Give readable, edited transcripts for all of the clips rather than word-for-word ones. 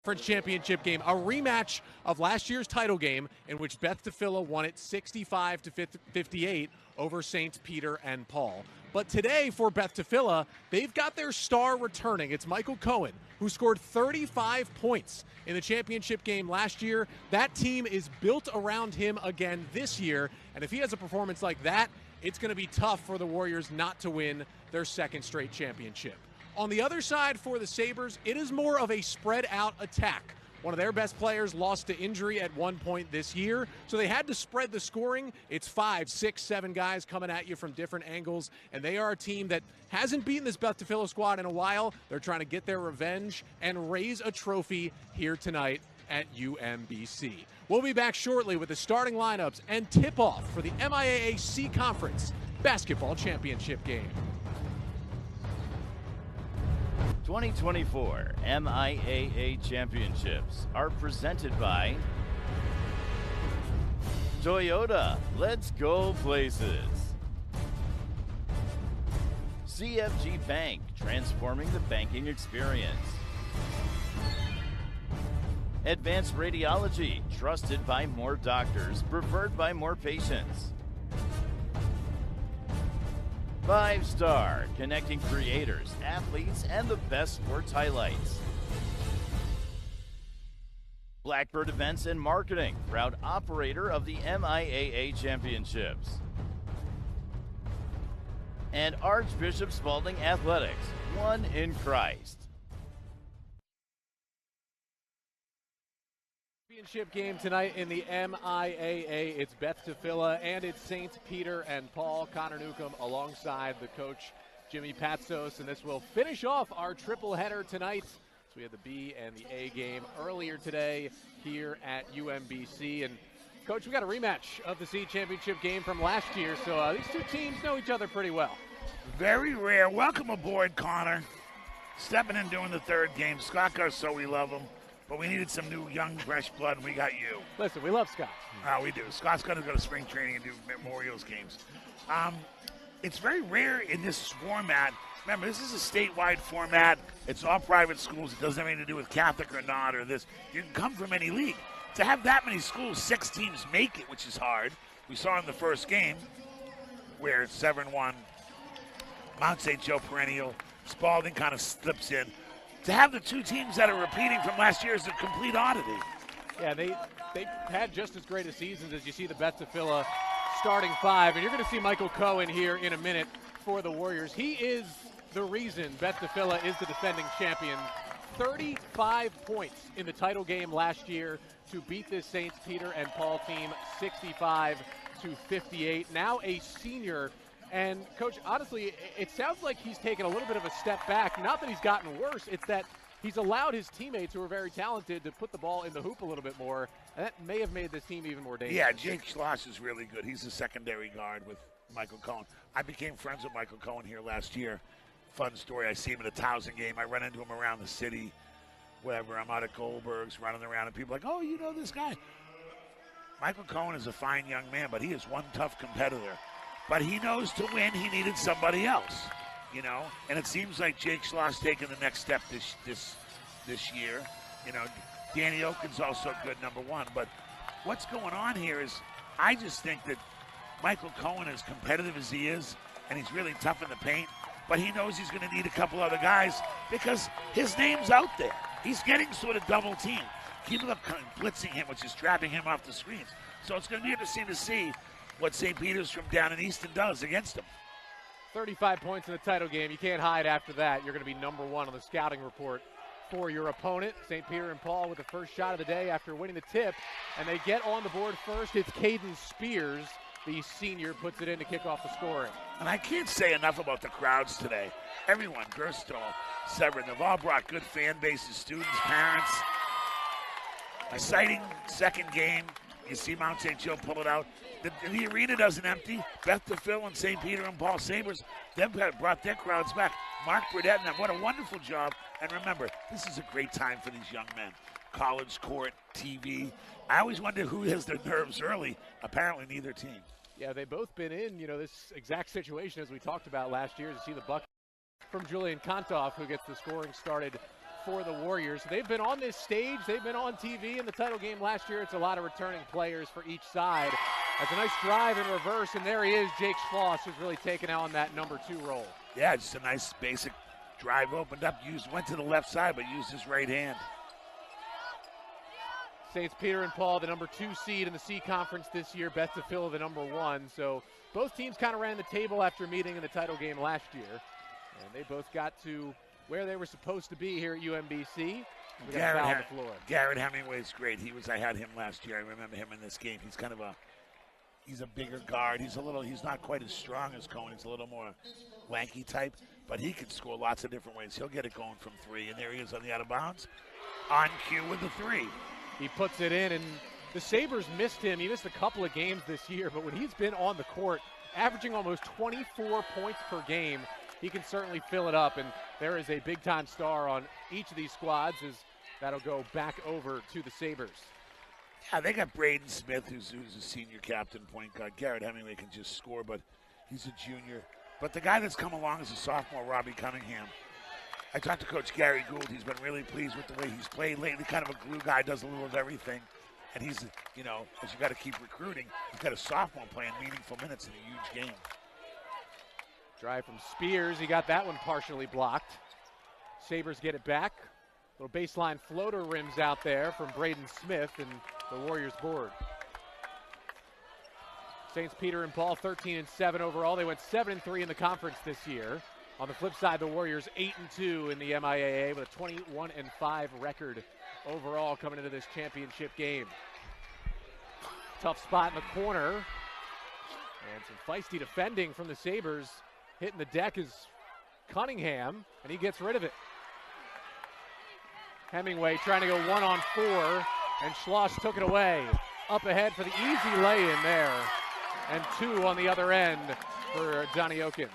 Conference championship game, a rematch of last year's title game in which Beth Tfiloh won it 65-58 over St. Peter and Paul. But today for Beth Tfiloh, they've got their star returning. It's Michael Cohen, who scored 35 points in the championship game last year. That team is built around him again this year, and if he has a performance like that, it's going to be tough for the Warriors not to win their second straight championship. On the other side for the Sabres, it is more of a spread-out attack. One of their best players lost to injury at one point this year, so they had to spread the scoring. It's 5, 6, 7 guys coming at you from different angles, and they are a team that hasn't beaten this Beth Tfiloh squad in a while. They're trying to get their revenge and raise a trophy here tonight at UMBC. We'll be back shortly with the starting lineups and tip-off for the MIAA C Conference Basketball Championship game. 2024 MIAA Championships are presented by Toyota, let's go places. CFG Bank, transforming the banking experience. Advanced Radiology, trusted by more doctors, preferred by more patients. 5 Star, connecting creators, athletes, and the best sports highlights. Blackbird Events and Marketing, proud operator of the MIAA Championships. And Archbishop Spalding Athletics, one in Christ. Championship game tonight in the MIAA. It's Beth Tfiloh and it's St. Peter and Paul. Connor Newcomb alongside the coach Jimmy Patsos, and this will finish off our triple header tonight. So we had the B and the A game earlier today here at UMBC. And coach, we got a rematch of the C championship game from last year, so these two teams know each other pretty well. Very rare. Welcome aboard, Connor. Stepping in doing the third game. Scott Garceau, we love him. But we needed some new, young, fresh blood, and we got you. Listen, we love Scott. Oh, we do. Scott's going to go to spring training and do Memorials games. It's very rare in this format. Remember, this is a statewide format. It's all private schools. It doesn't have anything to do with Catholic or not or this. You can come from any league. To have that many schools, 6 teams make it, which is hard. We saw in the first game where 7-1, Mount St. Joe perennial, Spalding kind of slips in. To have the 2 teams that are repeating from last year is a complete oddity. Yeah, they had just as great a seasons as you see the Beth Tfiloh starting 5. And you're going to see Michael Cohen here in a minute for the Warriors. He is the reason Beth Tfiloh is the defending champion. 35 points in the title game last year to beat this St. Peter and Paul team 65-58. Now a senior. And, Coach, honestly, it sounds like he's taken a little bit of a step back. Not that he's gotten worse. It's that he's allowed his teammates, who are very talented, to put the ball in the hoop a little bit more. And that may have made this team even more dangerous. Yeah, Jake Schloss is really good. He's a secondary guard with Michael Cohen. I became friends with Michael Cohen here last year. Fun story. I see him at a Towson game. I run into him around the city, wherever. I'm out at Goldberg's running around, and people are like, oh, you know this guy. Michael Cohen is a fine young man, but he is one tough competitor. But he knows to win, he needed somebody else, you know. And it seems like Jake Schloss taking the next step this year. You know, Danny Oken's also good, number 1. But what's going on here is I just think that Michael Cohen, as competitive as he is, and he's really tough in the paint, but he knows he's going to need a couple other guys because his name's out there. He's getting sort of double teamed. People are blitzing him, which is trapping him off the screens. So it's going to be interesting to see what St. Peter's from down in Easton does against him. 35 points in the title game. You can't hide after that. You're going to be number 1 on the scouting report for your opponent. St. Peter and Paul with the first shot of the day after winning the tip. And they get on the board first. It's Caden Spears, the senior, puts it in to kick off the scoring. And I can't say enough about the crowds today. Everyone, Gerstal, Severn, they've all brought good fan bases, students, parents. Exciting second game. You see Mount St. Joe pull it out. The arena doesn't empty. Beth Tfiloh and St. Peter and Paul Sabres, they've brought their crowds back. Mark Burdett and them, what a wonderful job. And remember, this is a great time for these young men. College court, TV. I always wonder who has their nerves early. Apparently neither team. Yeah, they've both been in, this exact situation as we talked about last year. To see the bucket from Julian Kontoff, who gets the scoring started for the Warriors. They've been on this stage. They've been on TV in the title game last year. It's a lot of returning players for each side. That's a nice drive in reverse, and there he is, Jake Schloss, who's really taken on that number 2 role. Yeah, just a nice basic drive, opened up, went to the left side, but used his right hand. Saints Peter and Paul, the number 2 seed in the C Conference this year. Beth Tfiloh, the number 1. So both teams kind of ran the table after meeting in the title game last year. And they both got to where they were supposed to be here at UMBC. Garrett Hemingway's great. I had him last year. I remember him in this game. He's a bigger guard. He's not quite as strong as Cohen. He's a little more lanky type, but he can score lots of different ways. He'll get it going from 3, and there he is on the out of bounds. On cue with the 3. He puts it in, and the Sabres missed him. He missed a couple of games this year, but when he's been on the court, averaging almost 24 points per game, he can certainly fill it up, and there is a big-time star on each of these squads as that'll go back over to the Sabres. Yeah, they got Braden Smith, who's a senior captain point guard. Garrett Hemingway can just score, but he's a junior. But the guy that's come along is a sophomore, Robbie Cunningham. I talked to Coach Gary Gould. He's been really pleased with the way he's played lately. Kind of a glue guy, does a little of everything. And he's, as you got to keep recruiting, he's got a sophomore playing meaningful minutes in a huge game. Drive from Spears. He got that one partially blocked. Sabres get it back. Little baseline floater rims out there from Braden Smith, and the Warriors board. Saints Peter and Paul 13-7 overall. They went 7-3 in the conference this year. On the flip side, the Warriors 8-2 in the MIAA with a 21-5 record overall coming into this championship game. Tough spot in the corner. And some feisty defending from the Sabres. Hitting the deck is Cunningham, and he gets rid of it. Hemingway trying to go 1-on-4, and Schloss took it away. Up ahead for the easy lay-in there. And 2 on the other end for Johnny Oken.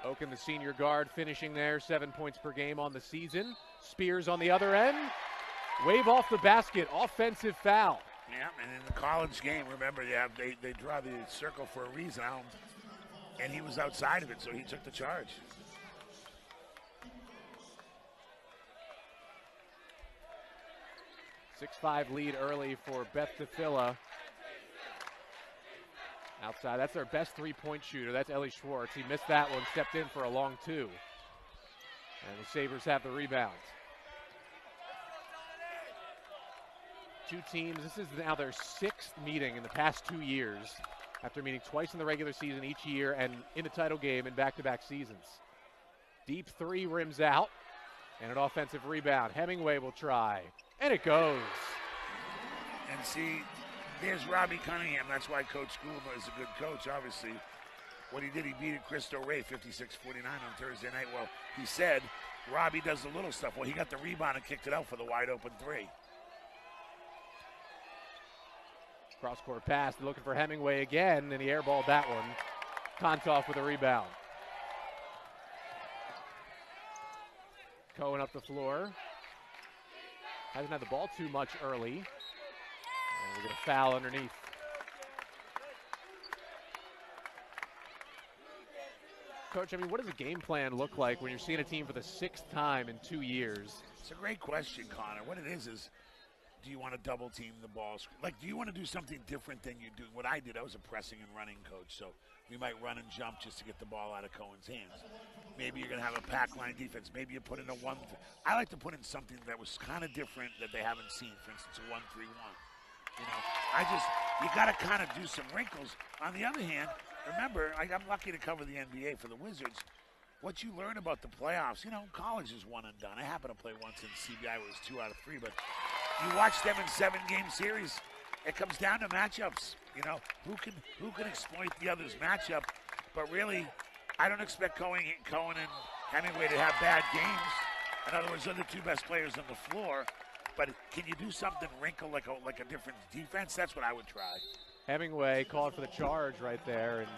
Oken, the senior guard, finishing there, 7 points per game on the season. Spears on the other end. Wave off the basket, offensive foul. Yeah, and in the college game, remember, they draw the circle for a reason. And he was outside of it, so he took the charge. Six-5 lead early for Beth Tfiloh. Outside, that's their best three-point shooter. That's Ellie Schwartz. He missed that one, stepped in for a long 2. And the Sabres have the rebound. Two teams, this is now their 6th meeting in the past 2 years, after meeting twice in the regular season each year and in the title game in back-to-back seasons. Deep 3 rims out, and an offensive rebound. Hemingway will try, and it goes. And see, there's Robbie Cunningham. That's why Coach Gould is a good coach, obviously. What he did, he beat Cristo Ray 56-49 on Thursday night. Well, he said Robbie does the little stuff. Well, he got the rebound and kicked it out for the wide-open 3. Cross-court pass, looking for Hemingway again, and he airballed that one. Kontoff with a rebound. Cohen up the floor. Hasn't had the ball too much early. And we get a foul underneath. Coach, I mean, what does a game plan look like when you're seeing a team for the 6th time in 2 years? It's a great question, Connor. What it is, do you want to double team the ball? Like, do you want to do something different than you do? What I did, I was a pressing and running coach, so we might run and jump just to get the ball out of Cohen's hands. Maybe you're going to have a pack line defense. Maybe you put in a 1. I like to put in something that was kind of different that they haven't seen. For instance, a 1-3-1. You got to kind of do some wrinkles. On the other hand, remember, I'm lucky to cover the NBA for the Wizards. What you learn about the playoffs, college is one and done. I happened to play once in CBI where it was 2 out of 3, but you watch them in 7-game series. It comes down to matchups. Who can exploit the other's matchup? But really, I don't expect Cohen and Hemingway to have bad games. In other words, they're the 2 best players on the floor. But can you do something wrinkle like a different defense? That's what I would try. Hemingway called for the charge right there, and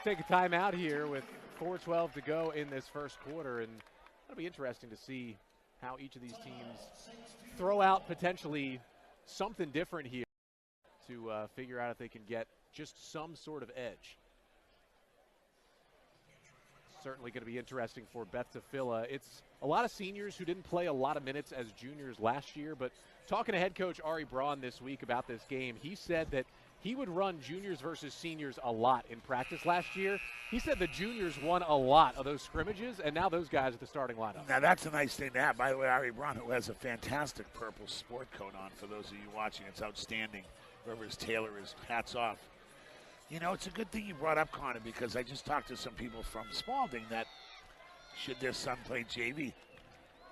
take a timeout here with 4:12 to go in this first quarter, and it'll be interesting to see how each of these teams throw out potentially something different here to figure out if they can get just some sort of edge. certainly going to be interesting for Beth Tfiloh. It's a lot of seniors who didn't play a lot of minutes as juniors last year, but talking to head coach Ari Braun this week about this game, he said that he would run juniors versus seniors a lot in practice last year. He said the juniors won a lot of those scrimmages, and now those guys are the starting lineup. Now, that's a nice thing to have. By the way, Ari Braun, who has a fantastic purple sport coat on, for those of you watching, it's outstanding. Whoever his tailor is, hats off. You know, it's a good thing you brought up, Connor, because I just talked to some people from Spalding that should their son play JV.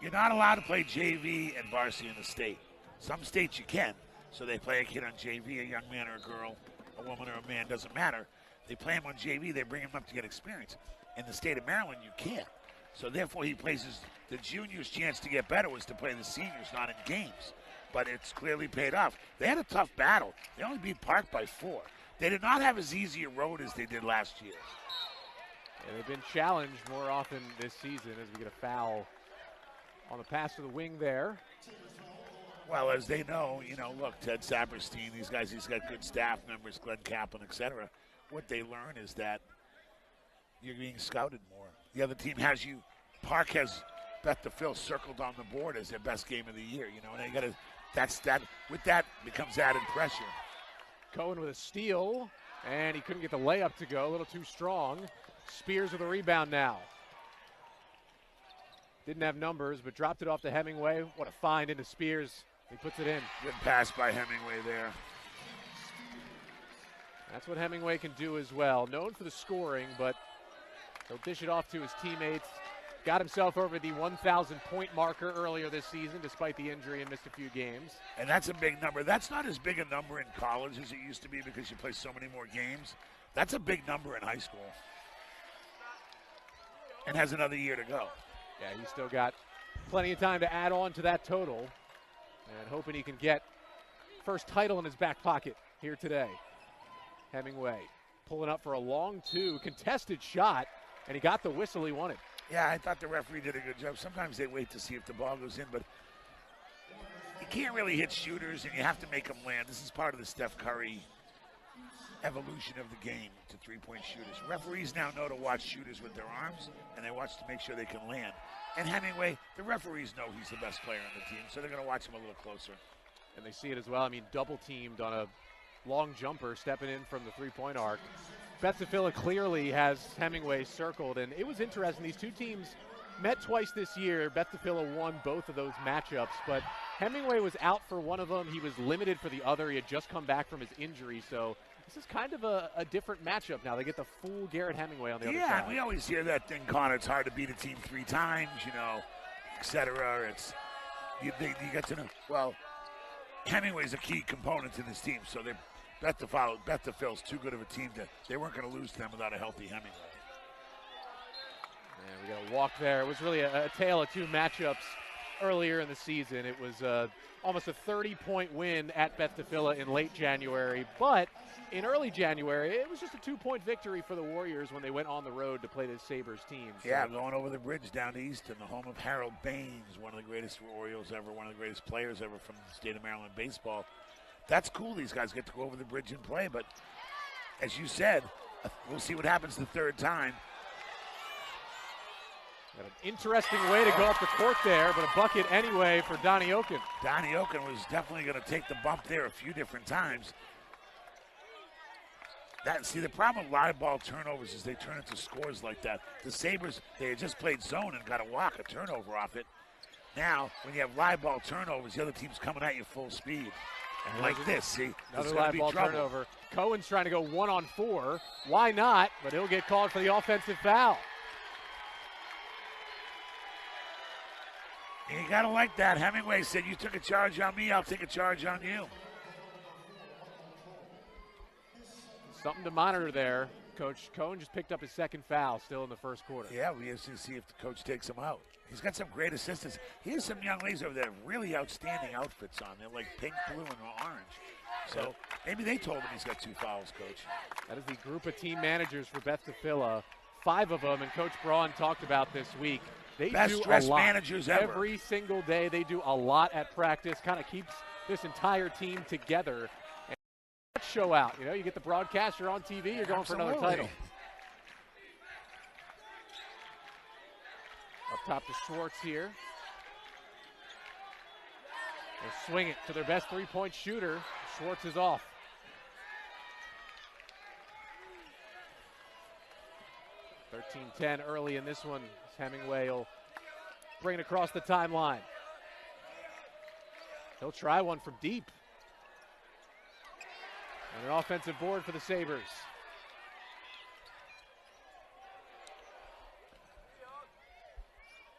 You're not allowed to play JV and varsity in the state. Some states you can. So they play a kid on JV, a young man or a girl, a woman or a man, doesn't matter. They play him on JV, they bring him up to get experience. In the state of Maryland, you can't. So therefore, he plays the juniors' chance to get better was to play the seniors, not in games. But it's clearly paid off. They had a tough battle. They only beat Park by 4. They did not have as easy a road as they did last year. Yeah, they've been challenged more often this season as we get a foul on the pass to the wing there. Well, as they know, you know, look, Ted Saperstein, these guys, he's got good staff members, Glenn Kaplan, etc. What they learn is that you're being scouted more. The other team has you. Park has Beth Tfiloh circled on the board as their best game of the year. You know, and they got to. That's that. With that becomes added pressure. Cohen with a steal, and he couldn't get the layup to go. A little too strong. Spears with a rebound now. Didn't have numbers, but dropped it off to Hemingway. What a find into Spears. He puts it in. Good pass by Hemingway there. That's what Hemingway can do as well. Known for the scoring, but he'll dish it off to his teammates. Got himself over the 1,000-point marker earlier this season, despite the injury and missed a few games. And that's a big number. That's not as big a number in college as it used to be because you play so many more games. That's a big number in high school. And has another year to go. Yeah, he's still got plenty of time to add on to that total. And hoping he can get first title in his back pocket here today. Hemingway pulling up for a long two, contested shot, and he got the whistle he wanted. Yeah, I thought the referee did a good job. Sometimes they wait to see if the ball goes in, but you can't really hit shooters, and you have to make them land. This is part of the Steph Curry evolution of the game to three-point shooters. Referees now know to watch shooters with their arms, and they watch to make sure they can land. And Hemingway, the referees know he's the best player on the team, so they're going to watch him a little closer. And they see it as well. I mean, double-teamed on a long jumper, stepping in from the three-point arc. Beth Tfiloh clearly has Hemingway circled, and it was interesting. These two teams met twice this year. Beth Tfiloh won both of those matchups, but Hemingway was out for one of them. He was limited for the other. He had just come back from his injury, so this is kind of a different matchup now. They get the full Garrett Hemingway on the other side. Yeah, we always hear that thing, Connor. It's hard to beat a team 3 times, you know, et cetera. It's you get to know. Well, Hemingway's a key component to this team, so Beth Tfiloh's too good of a team that they weren't going to lose to them without a healthy Hemingway. And we got a walk there. It was really a tale of two matchups earlier in the season. It was almost a 30-point win at Beth Tfiloh in late January, but in early January, it was just a 2-point victory for the Warriors when they went on the road to play the Sabres team. So yeah, going over the bridge down to Easton, the home of Harold Baines, one of the greatest Orioles ever, one of the greatest players ever from the state of Maryland baseball. That's cool. These guys get to go over the bridge and play, but as you said, we'll see what happens the third time. Got an interesting way to go up the court there, but a bucket anyway for Donnie Oken. Donnie Oken was definitely going to take the bump there a few different times. See, the problem with live ball turnovers is they turn into scores like that. The Sabres, they had just played zone and got a walk, a turnover off it. Now, when you have live ball turnovers, the other team's coming at you full speed. And like this, see? Another live ball turnover. Cohen's trying to go 1-on-4. Why not? But he'll get called for the offensive foul. You got to like that. Hemingway said, you took a charge on me, I'll take a charge on you. Something to monitor there. Coach Cohen just picked up his second foul still in the first quarter. Yeah, we have to see if the coach takes him out. He's got some great assistants. He has some young ladies over there with really outstanding outfits on. They're like pink, blue, and orange. So maybe they told him he's got 2 fouls, Coach. That is the group of team managers for Beth Tfiloh. 5 of them, and Coach Braun talked about this week. They Best do dressed a lot. managers ever. Every single day they do a lot at practice, kind of keeps this entire team together. And show out. You know, you get the broadcaster on TV, you're going for another title. Top to Schwartz here. They'll swing it to their best three-point shooter. Schwartz is off. (13-10) early in this one. Hemingway will bring it across the timeline. He'll try one from deep. And an offensive board for the Sabres.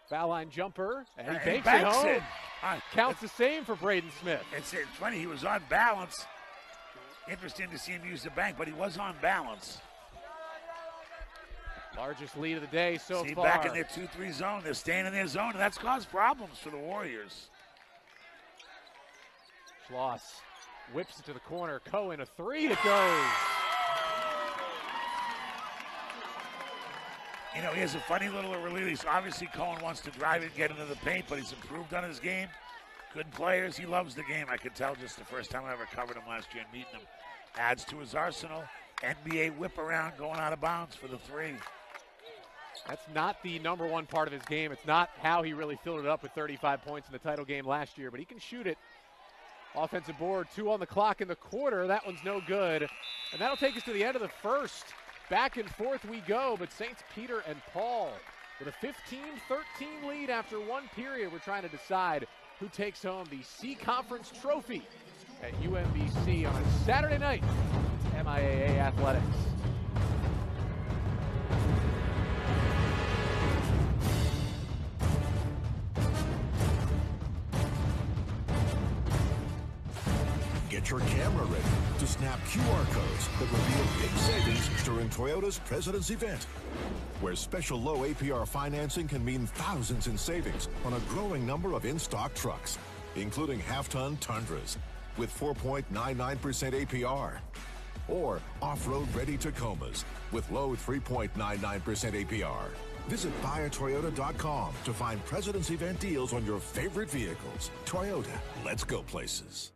Foul line jumper, and he banks it home. Counts the same for Braden Smith. It's funny, he was on balance. Interesting to see him use the bank, but he was on balance. Largest lead of the day so far. Back in their 2-3 zone. They're staying in their zone, and that's caused problems for the Warriors. Schloss whips it to the corner. Cohen, a three, it goes. You know, he has a funny little release. Obviously, Cohen wants to drive and get into the paint, but he's improved on his game. Good players. He loves the game. I could tell just the first time I ever covered him last year and meeting him. Adds to his arsenal. NBA whip around, going out of bounds for the three. That's not the number one part of his game. It's not how he really filled it up with 35 points in the title game last year, but he can shoot it. Offensive board, 2 on the clock in the quarter. That one's no good. And that'll take us to the end of the first. Back and forth we go, but St. Peter and Paul with a 15-13 lead after one period. We're trying to decide who takes home the C-Conference trophy at UMBC on a Saturday night. MIAA Athletics. Get your camera ready to snap QR codes that reveal big savings during Toyota's President's Event, where special low APR financing can mean thousands in savings on a growing number of in-stock trucks, including half-ton Tundras with 4.99% APR, or off-road ready Tacomas with low 3.99% APR. Visit buyatoyota.com to find President's Event deals on your favorite vehicles. Toyota, let's go places.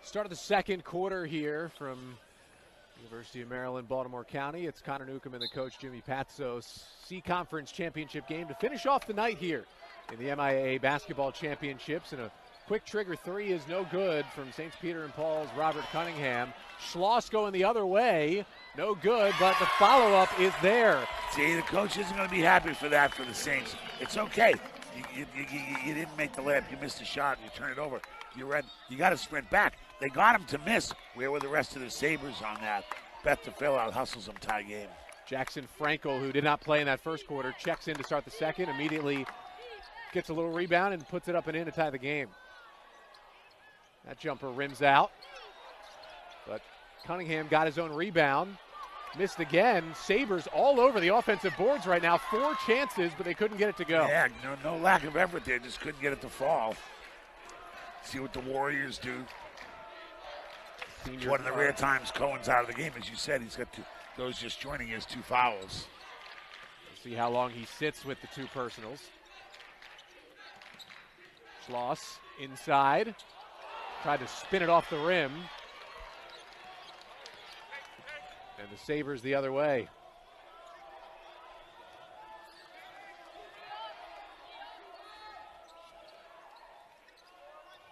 Start of the second quarter here from University of Maryland, Baltimore County. It's Connor Newcomb and the coach Jimmy Patsos. C-Conference championship game to finish off the night here in the MIAA basketball championships. And a quick trigger three is no good from St. Peter and Paul's Robert Cunningham. Schloss going the other way. No good, but the follow-up is there. See, the coach isn't going to be happy for that for the Saints. It's okay. You didn't make the layup. You missed a shot. You turn it over. You got to sprint back. They got him to miss. Where were the rest of the Sabres on that? Beth Tfiloh out hustles them tie game. Jackson Frankel, who did not play in that first quarter, checks in to start the second, immediately gets a little rebound and puts it up and in to tie the game. That jumper rims out, but Cunningham got his own rebound. Missed again. Sabres all over the offensive boards right now. 4 chances, but they couldn't get it to go. Yeah, no lack of effort there. Just couldn't get it to fall. See what the Warriors do. It's one of the rare times Cohen's out of the game. As you said, he's got those just joining his 2 fouls. We'll see how long he sits with the 2 personals. Schloss inside. Tried to spin it off the rim. And the Sabres the other way.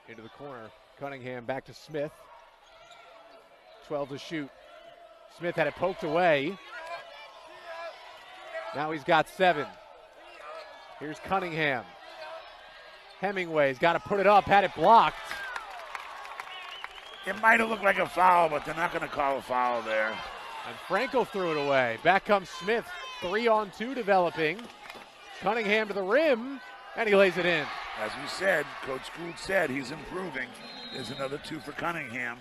Into the corner. Cunningham back to Smith. 12 to shoot. Smith had it poked away. Now he's got 7. Here's Cunningham. Hemingway's got to put it up. Had it blocked. It might have looked like a foul, but they're not going to call a foul there. And Frankel threw it away. Back comes Smith. 3-on-2 developing. Cunningham to the rim, and he lays it in. As we said, Coach Gould said he's improving. There's another 2 for Cunningham.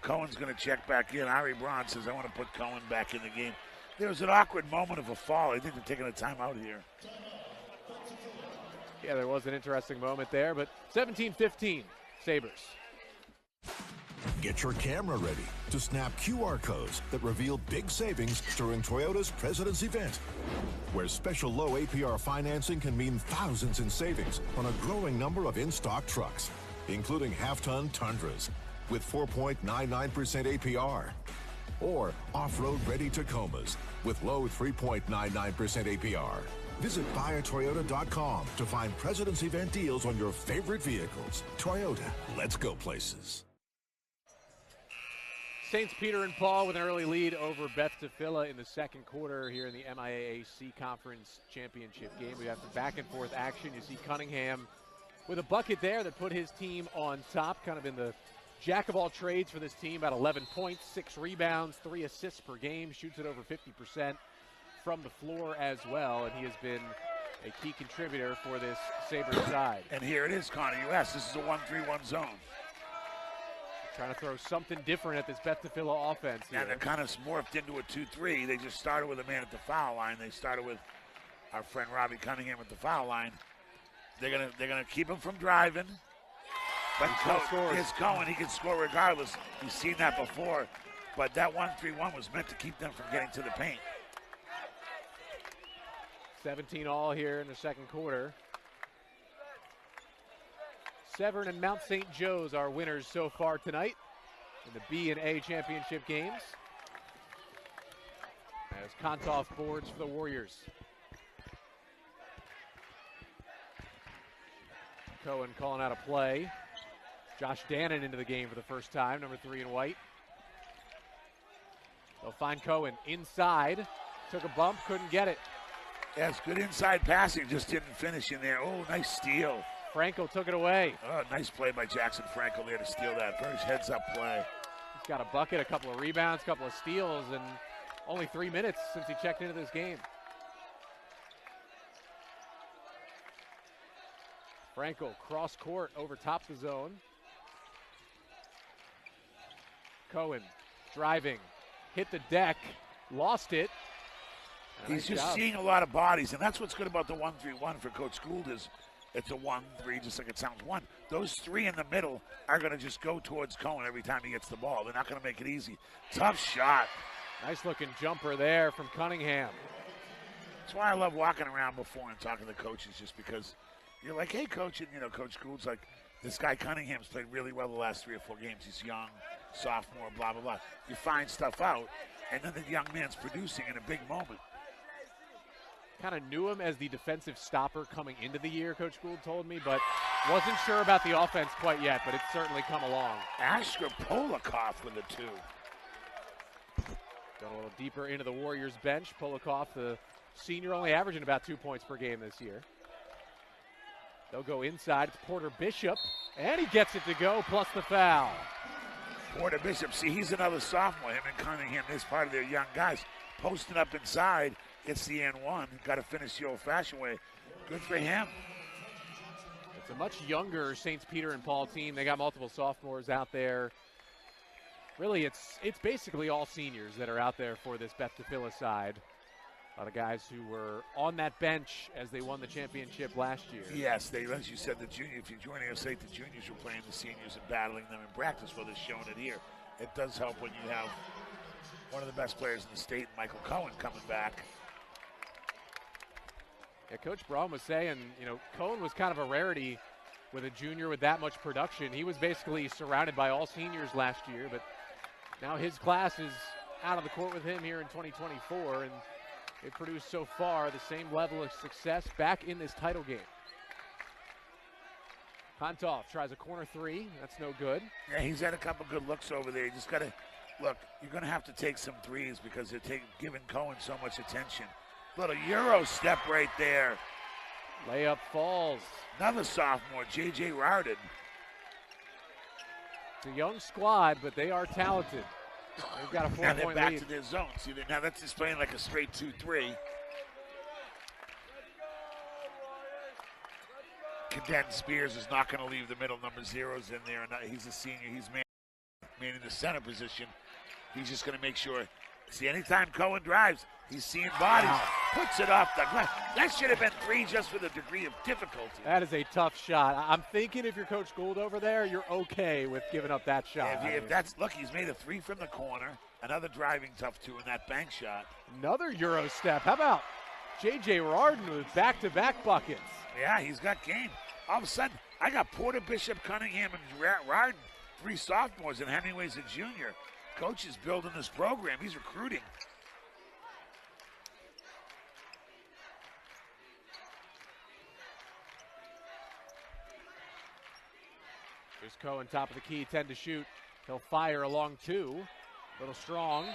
Cohen's going to check back in. Ari Braun says, I want to put Cohen back in the game. There was an awkward moment of a fall. I think they're taking a timeout here. Yeah, there was an interesting moment there, but 17-15, Sabres. Get your camera ready to snap QR codes that reveal big savings during Toyota's President's Event, where special low APR financing can mean thousands in savings on a growing number of in-stock trucks, including half-ton Tundras with 4.99% APR, or off-road ready Tacomas with low 3.99% APR. Visit buyatoyota.com to find President's Event deals on your favorite vehicles. Toyota, let's go places. Saints Peter and Paul with an early lead over Beth Tfiloh in the second quarter here in the MIAA Conference Championship game. We have some back and forth action. You see Cunningham with a bucket there that put his team on top, kind of in the jack of all trades for this team. About 11 points, 6 rebounds, 3 assists per game, shoots it over 50% from the floor as well, and he has been a key contributor for this Sabres side. And here it is, Connor. You asked, this is a 1-3-1 zone. Trying to throw something different at this Beth Tfiloh offense here. Yeah, they're kind of morphed into a 2-3. They just started with a man at the foul line. They started with our friend Robbie Cunningham at the foul line. They're gonna keep him from driving. But it's Cohen. He can score regardless. He's seen that before. But that 1-3-1 was meant to keep them from getting to the paint. 17 all here in the second quarter. Severn and Mount St. Joe's are winners so far tonight in the B and A championship games. As Kontoff boards for the Warriors. Cohen calling out a play. Josh Dannon into the game for the first time, number 3 in white. They'll find Cohen inside. Took a bump, couldn't get it. Yes, good inside passing, just didn't finish in there. Oh, nice steal. Franco took it away. Oh, nice play by Jackson Franco there to steal that. First heads-up play. He's got a bucket, a couple of rebounds, a couple of steals, and only 3 minutes since he checked into this game. Franco cross court over top the zone. Cohen driving, hit the deck, lost it. He's just seeing a lot of bodies, and that's what's good about the 1-3-1 for Coach Gould is it's a 1-3, just like it sounds, 1. Those 3 in the middle are going to just go towards Cohen every time he gets the ball. They're not going to make it easy. Tough shot. Nice looking jumper there from Cunningham. That's why I love walking around before and talking to coaches, just because you're like, hey, coach, and, you know, Coach Gould's like, this guy Cunningham's played really well the last 3 or 4 games. He's young, sophomore, blah, blah, blah. You find stuff out, and then the young man's producing in a big moment. Kind of knew him as the defensive stopper coming into the year, Coach Gould told me, but wasn't sure about the offense quite yet, but it's certainly come along. Ashker Polikoff with a 2. Got a little deeper into the Warriors bench. Polikoff, the senior, only averaging about 2 points per game this year. They'll go inside. It's Porter Bishop, and he gets it to go, plus the foul. Porter Bishop, see, he's another sophomore. Him and Cunningham, this part of their young guys. Posting up inside, gets the N1. Got to finish the old-fashioned way. Good for him. It's a much younger St. Peter and Paul team. They got multiple sophomores out there. Really, it's basically all seniors that are out there for this Beth Tfiloh side. A lot of guys who were on that bench as they won the championship last year. Yes, they, as you said, the junior. If you're joining us late, the juniors were playing the seniors and battling them in practice. Well, they're showing it here. It does help when you have one of the best players in the state, Michael Cohen, coming back. Yeah, Coach Braun was saying, you know, Cohen was kind of a rarity with a junior with that much production. He was basically surrounded by all seniors last year, but now his class is out on the court with him here in 2024, and they've produced so far the same level of success back in this title game. Kontoff tries a corner 3. That's no good. Yeah, he's had a couple good looks over there. You just got to, look, you're going to have to take some threes because they're giving Cohen so much attention. Little Euro step right there. Layup falls. Another sophomore, J.J. Rardon. It's a young squad, but they are talented. They've got a 4-point lead. Now they're back to their zone. See, now that's just playing like a straight 2-3. Cadet Spears is not going to leave the middle. Number 0's in there. And he's a senior. He's manning the center position. He's just going to make sure See, anytime Cohen drives, he's seeing bodies, puts it off the glass. That should have been 3 just with a degree of difficulty. That is a tough shot. I'm thinking if you're Coach Gould over there, you're okay with giving up that shot. If that's, look, he's made a 3 from the corner. Another driving tough 2 in that bank shot. Another Euro step. How about J.J. Rardin with back-to-back buckets? Yeah, he's got game. All of a sudden, I got Porter, Bishop, Cunningham, and Rardin, 3 sophomores, and Hemingway's a junior. Coach is building this program. He's recruiting. Here's Cohen, top of the key, 10 to shoot. He'll fire along 2. A little strong.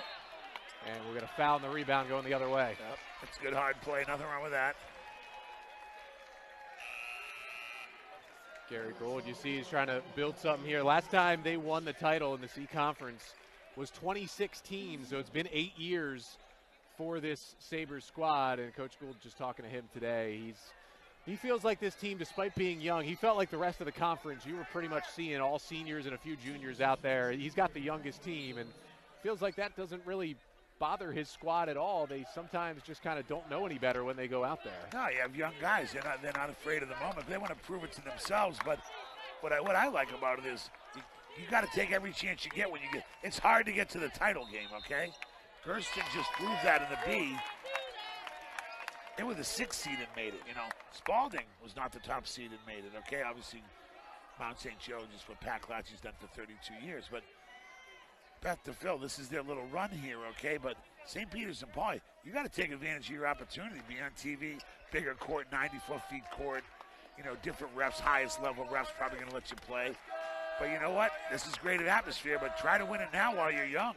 And we're going to foul on the rebound going the other way. Yep, that's good hard play. Nothing wrong with that. Gary Gould, you see he's trying to build something here. Last time they won the title in the C Conference was 2016, so it's been 8 years for this Sabres squad. And Coach Gould just talking to him today. He feels like this team, despite being young, he felt like the rest of the conference, you were pretty much seeing all seniors and a few juniors out there. He's got the youngest team, and feels like that doesn't really bother his squad at all. They sometimes just kind of don't know any better when they go out there. No, you have young guys. They're not afraid of the moment. They want to prove it to themselves. But what I like about it is you got to take every chance you get when you get. It's hard to get to the title game, okay? Gersten just proved that in the B. They were the 6th seed and made it. You know, Spalding was not the top seed and made it, okay? Obviously, Mount St. Joe, just what Pat Clatchy's done for 32 years. But Beth Tfiloh, this is their little run here, okay? But St. Peter's and Paul, you got to take advantage of your opportunity. Be on TV, bigger court, 94 feet court, you know, different refs, highest level refs probably going to let you play. But you know what? This is great atmosphere, but try to win it now while you're young.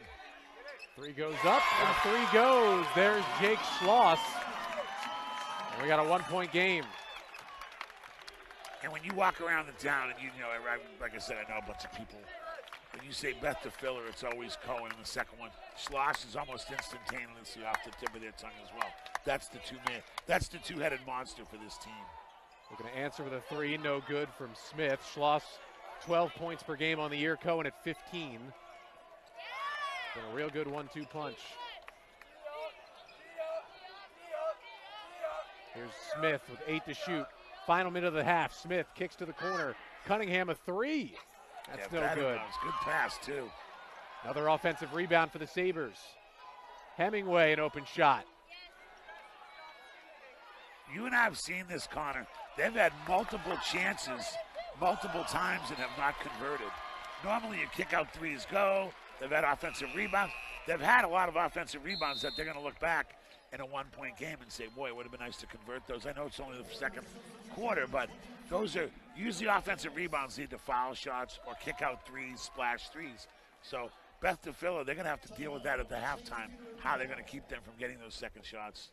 3 goes up and 3 goes. There's Jake Schloss. And we got a 1-point game. And when you walk around the town and you know, like I said, I know a bunch of people. When you say Beth Tfiloh, it's always Cohen in the second one. Schloss is almost instantaneously off the tip of their tongue as well. That's the two-headed monster for this team. We're going to answer with a 3, no good from Smith. Schloss, 12 points per game on the year. Cohen at 15. Been a real good 1-2 punch. Here's Smith with 8 to shoot. Final minute of the half. Smith kicks to the corner. Cunningham a 3. That's no good. It's a good pass, too. Another offensive rebound for the Sabres. Hemingway, an open shot. You and I have seen this, Connor. They've had multiple chances, multiple times, and have not converted. Normally, you kick out 3s go. They've had offensive rebounds. They've had a lot of offensive rebounds that they're going to look back in a 1-point game and say, boy, it would have been nice to convert those. I know it's only the second quarter, but those are usually offensive rebounds lead to foul shots or kick out 3s, splash 3s. So Beth Tfiloh, they're going to have to deal with that at the halftime, how they're going to keep them from getting those second shots.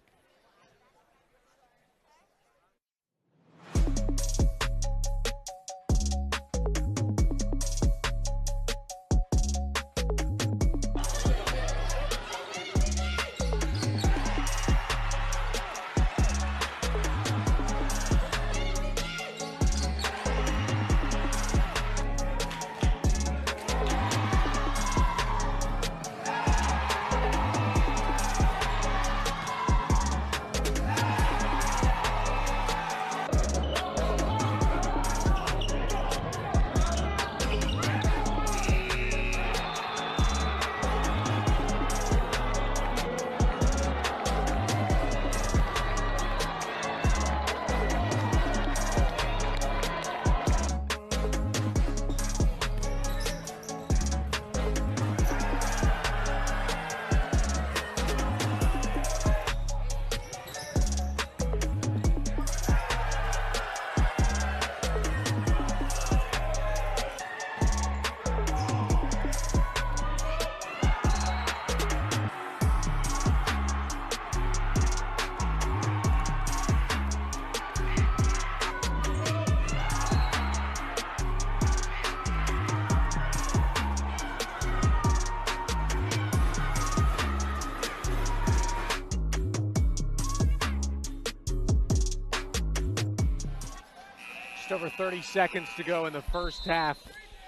Just over 30 seconds to go in the first half.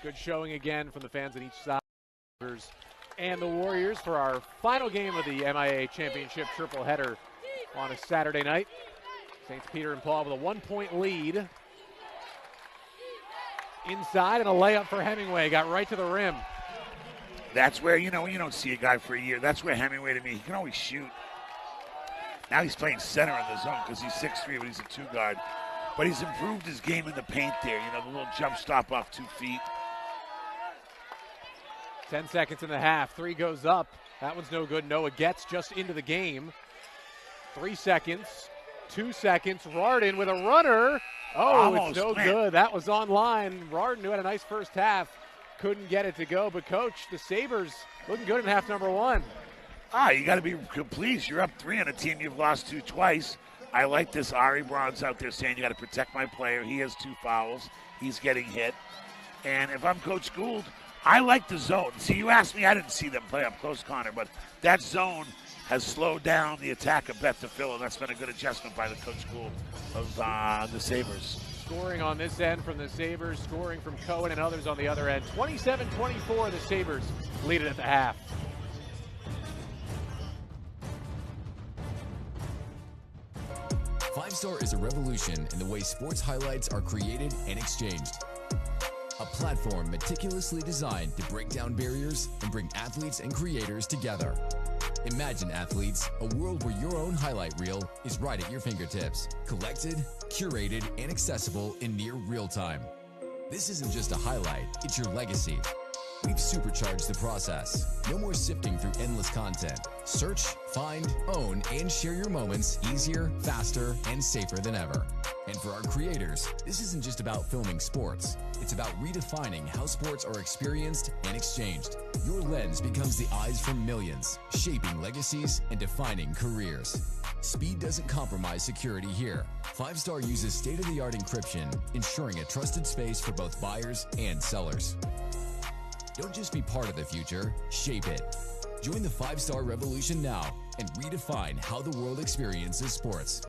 Good showing again from the fans on each side. and the Warriors for our final game of the MIAA Championship triple header on a Saturday night. St. Peter and Paul with a 1-point lead. Inside and a layup for Hemingway. Got right to the rim. That's where, you don't see a guy for a year. That's where Hemingway, to me, he can always shoot. Now he's playing center in the zone because he's 6'3", but he's a two-guard. But he's improved his game in the paint there. The little jump stop off 2 feet. 10 seconds in the half. 3 goes up. That one's no good. Noah gets just into the game. 3 seconds. 2 seconds. Rardin with a runner. Oh, it's no good. That was online. Rardin, who had a nice first half, couldn't get it to go. But, Coach, the Sabres looking good in half number 1. You got to be pleased. You're up 3 on a team you've lost to twice. I like this. Ari Braun's out there saying you got to protect my player. He has 2 fouls. He's getting hit. And if I'm Coach Gould, I like the zone. See, you asked me, I didn't see them play up close, Connor, but that zone has slowed down the attack of Beth Tfiloh. That's been a good adjustment by the Coach Gould of the Sabres. Scoring on this end from the Sabres, scoring from Cohen and others on the other end. 27-24, the Sabres lead it at the half. Five Star is a revolution in the way sports highlights are created and exchanged. A platform meticulously designed to break down barriers and bring athletes and creators together. Imagine, athletes, a world where your own highlight reel is right at your fingertips, collected, curated, and accessible in near real time. This isn't just a highlight, it's your legacy. We've supercharged the process. No more sifting through endless content. Search, find, own, and share your moments easier, faster, and safer than ever. And for our creators, this isn't just about filming sports. It's about redefining how sports are experienced and exchanged. Your lens becomes the eyes for millions, shaping legacies and defining careers. Speed doesn't compromise security here. 5 Star uses state-of-the-art encryption, ensuring a trusted space for both buyers and sellers. Don't just be part of the future, shape it. Join the 5 Star revolution now and redefine how the world experiences sports.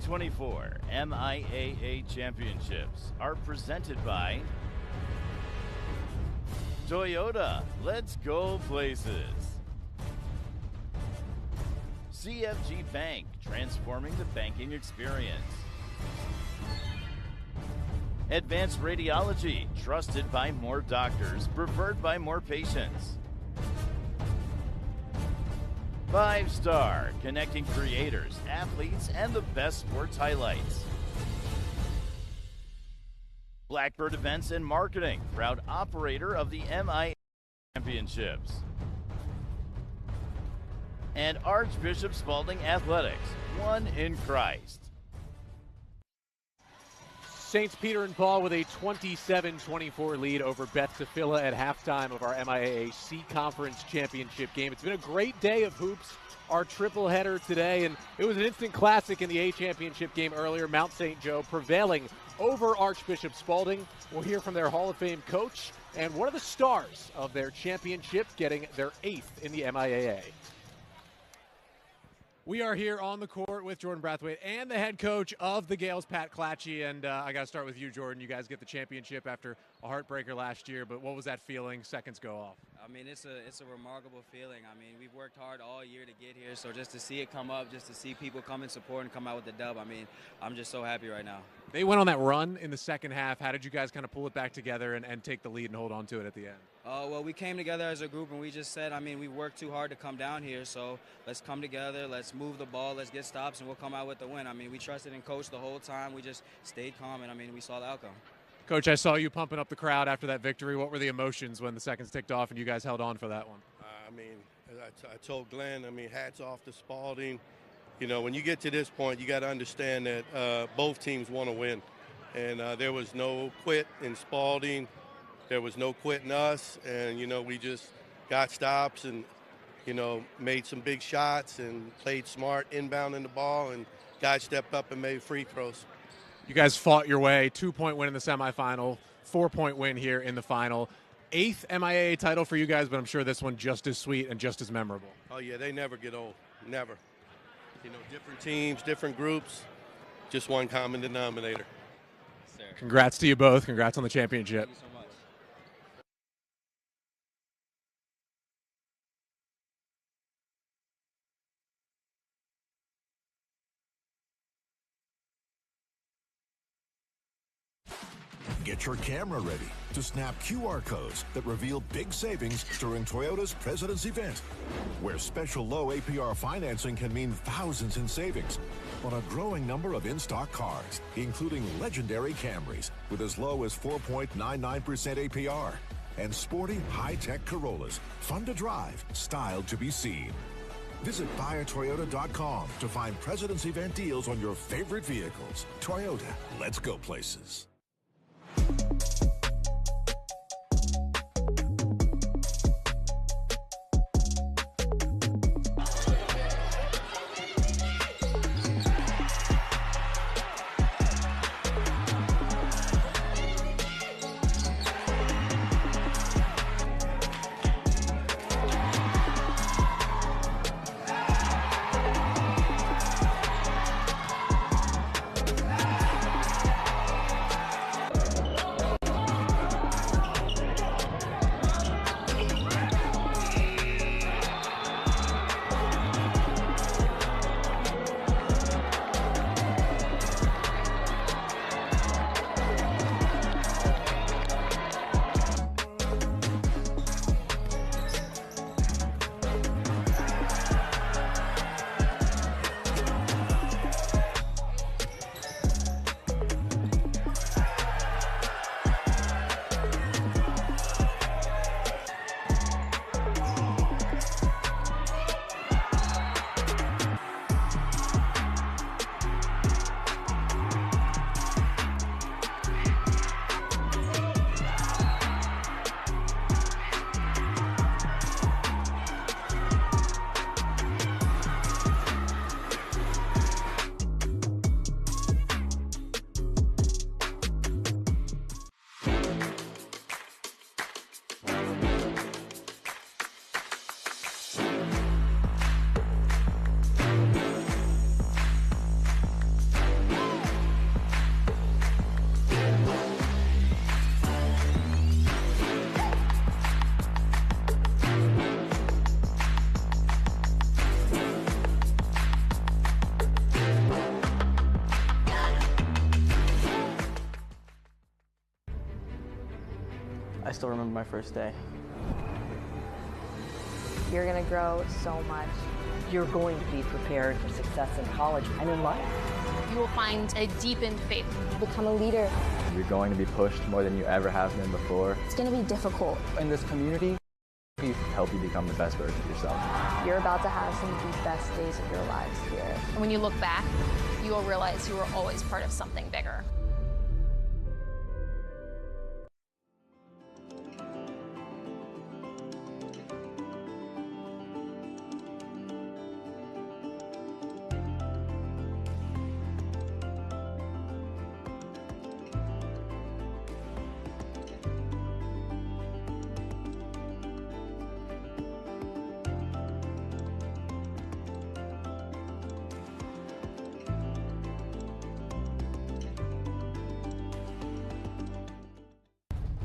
'24 MIAA Championships are presented by Toyota. Let's go places. CFG Bank, transforming the banking experience. Advanced Radiology, trusted by more doctors, preferred by more patients. 5 Star, connecting creators, athletes, and the best sports highlights. Blackbird Events and Marketing, proud operator of the MIAA Championships. And Archbishop Spalding Athletics, one in Christ. Saints Peter and Paul with a 27-24 lead over Beth Tfiloh at halftime of our MIAA C Conference Championship game. It's been a great day of hoops, our triple header today, and it was an instant classic in the A Championship game earlier. Mount St. Joe prevailing over Archbishop Spalding. We'll hear from their Hall of Fame coach and one of the stars of their championship, getting their 8th in the MIAA. We are here on the court with Jordan Brathwaite and the head coach of the Gales, Pat Clatchy. And I got to start with you, Jordan. You guys get the championship after a heartbreaker last year, but what was that feeling seconds go off? I mean, it's a remarkable feeling. I mean, we've worked hard all year to get here, so just to see it come up, just to see people come and support and come out with the dub, I mean, I'm just so happy right now. They went on that run in the second half. How did you guys kind of pull it back together and take the lead and hold on to it at the end? Well, we came together as a group, and we just said, I mean, we worked too hard to come down here, so let's come together, let's move the ball, let's get stops, and we'll come out with the win. I mean, we trusted in Coach the whole time. We just stayed calm, and, I mean, we saw the outcome. Coach, I saw you pumping up the crowd after that victory. What were the emotions when the seconds ticked off and you guys held on for that one? I mean, as I told Glenn, I mean, hats off to Spalding. You know, when you get to this point, you got to understand that both teams want to win. And there was no quit in Spalding. There was no quit in us. And, you know, we just got stops and, you know, made some big shots and played smart inbounding the ball, and guys stepped up and made free throws. You guys fought your way, 2-point win in the semifinal, 4-point win here in the final. 8th MIAA title for you guys, but I'm sure this one just as sweet and just as memorable. Oh, yeah, they never get old, never. You know, different teams, different groups, just one common denominator. Sir. Congrats to you both. Congrats on the championship. Thank you so much. Get your camera ready to snap QR codes that reveal big savings during Toyota's President's Event, where special low APR financing can mean thousands in savings on a growing number of in-stock cars, including legendary Camrys with as low as 4.99% APR and sporty high-tech Corollas, fun to drive, styled to be seen. Visit buyatoyota.com to find President's Event deals on your favorite vehicles. Toyota, let's go places. I still remember my first day. You're going to grow so much. You're going to be prepared for success in college and in life. You will find a deepened faith. Become a leader. You're going to be pushed more than you ever have been before. It's going to be difficult. In this community, help you become the best version of yourself. You're about to have some of the best days of your lives here. And when you look back, you will realize you were always part of something bigger.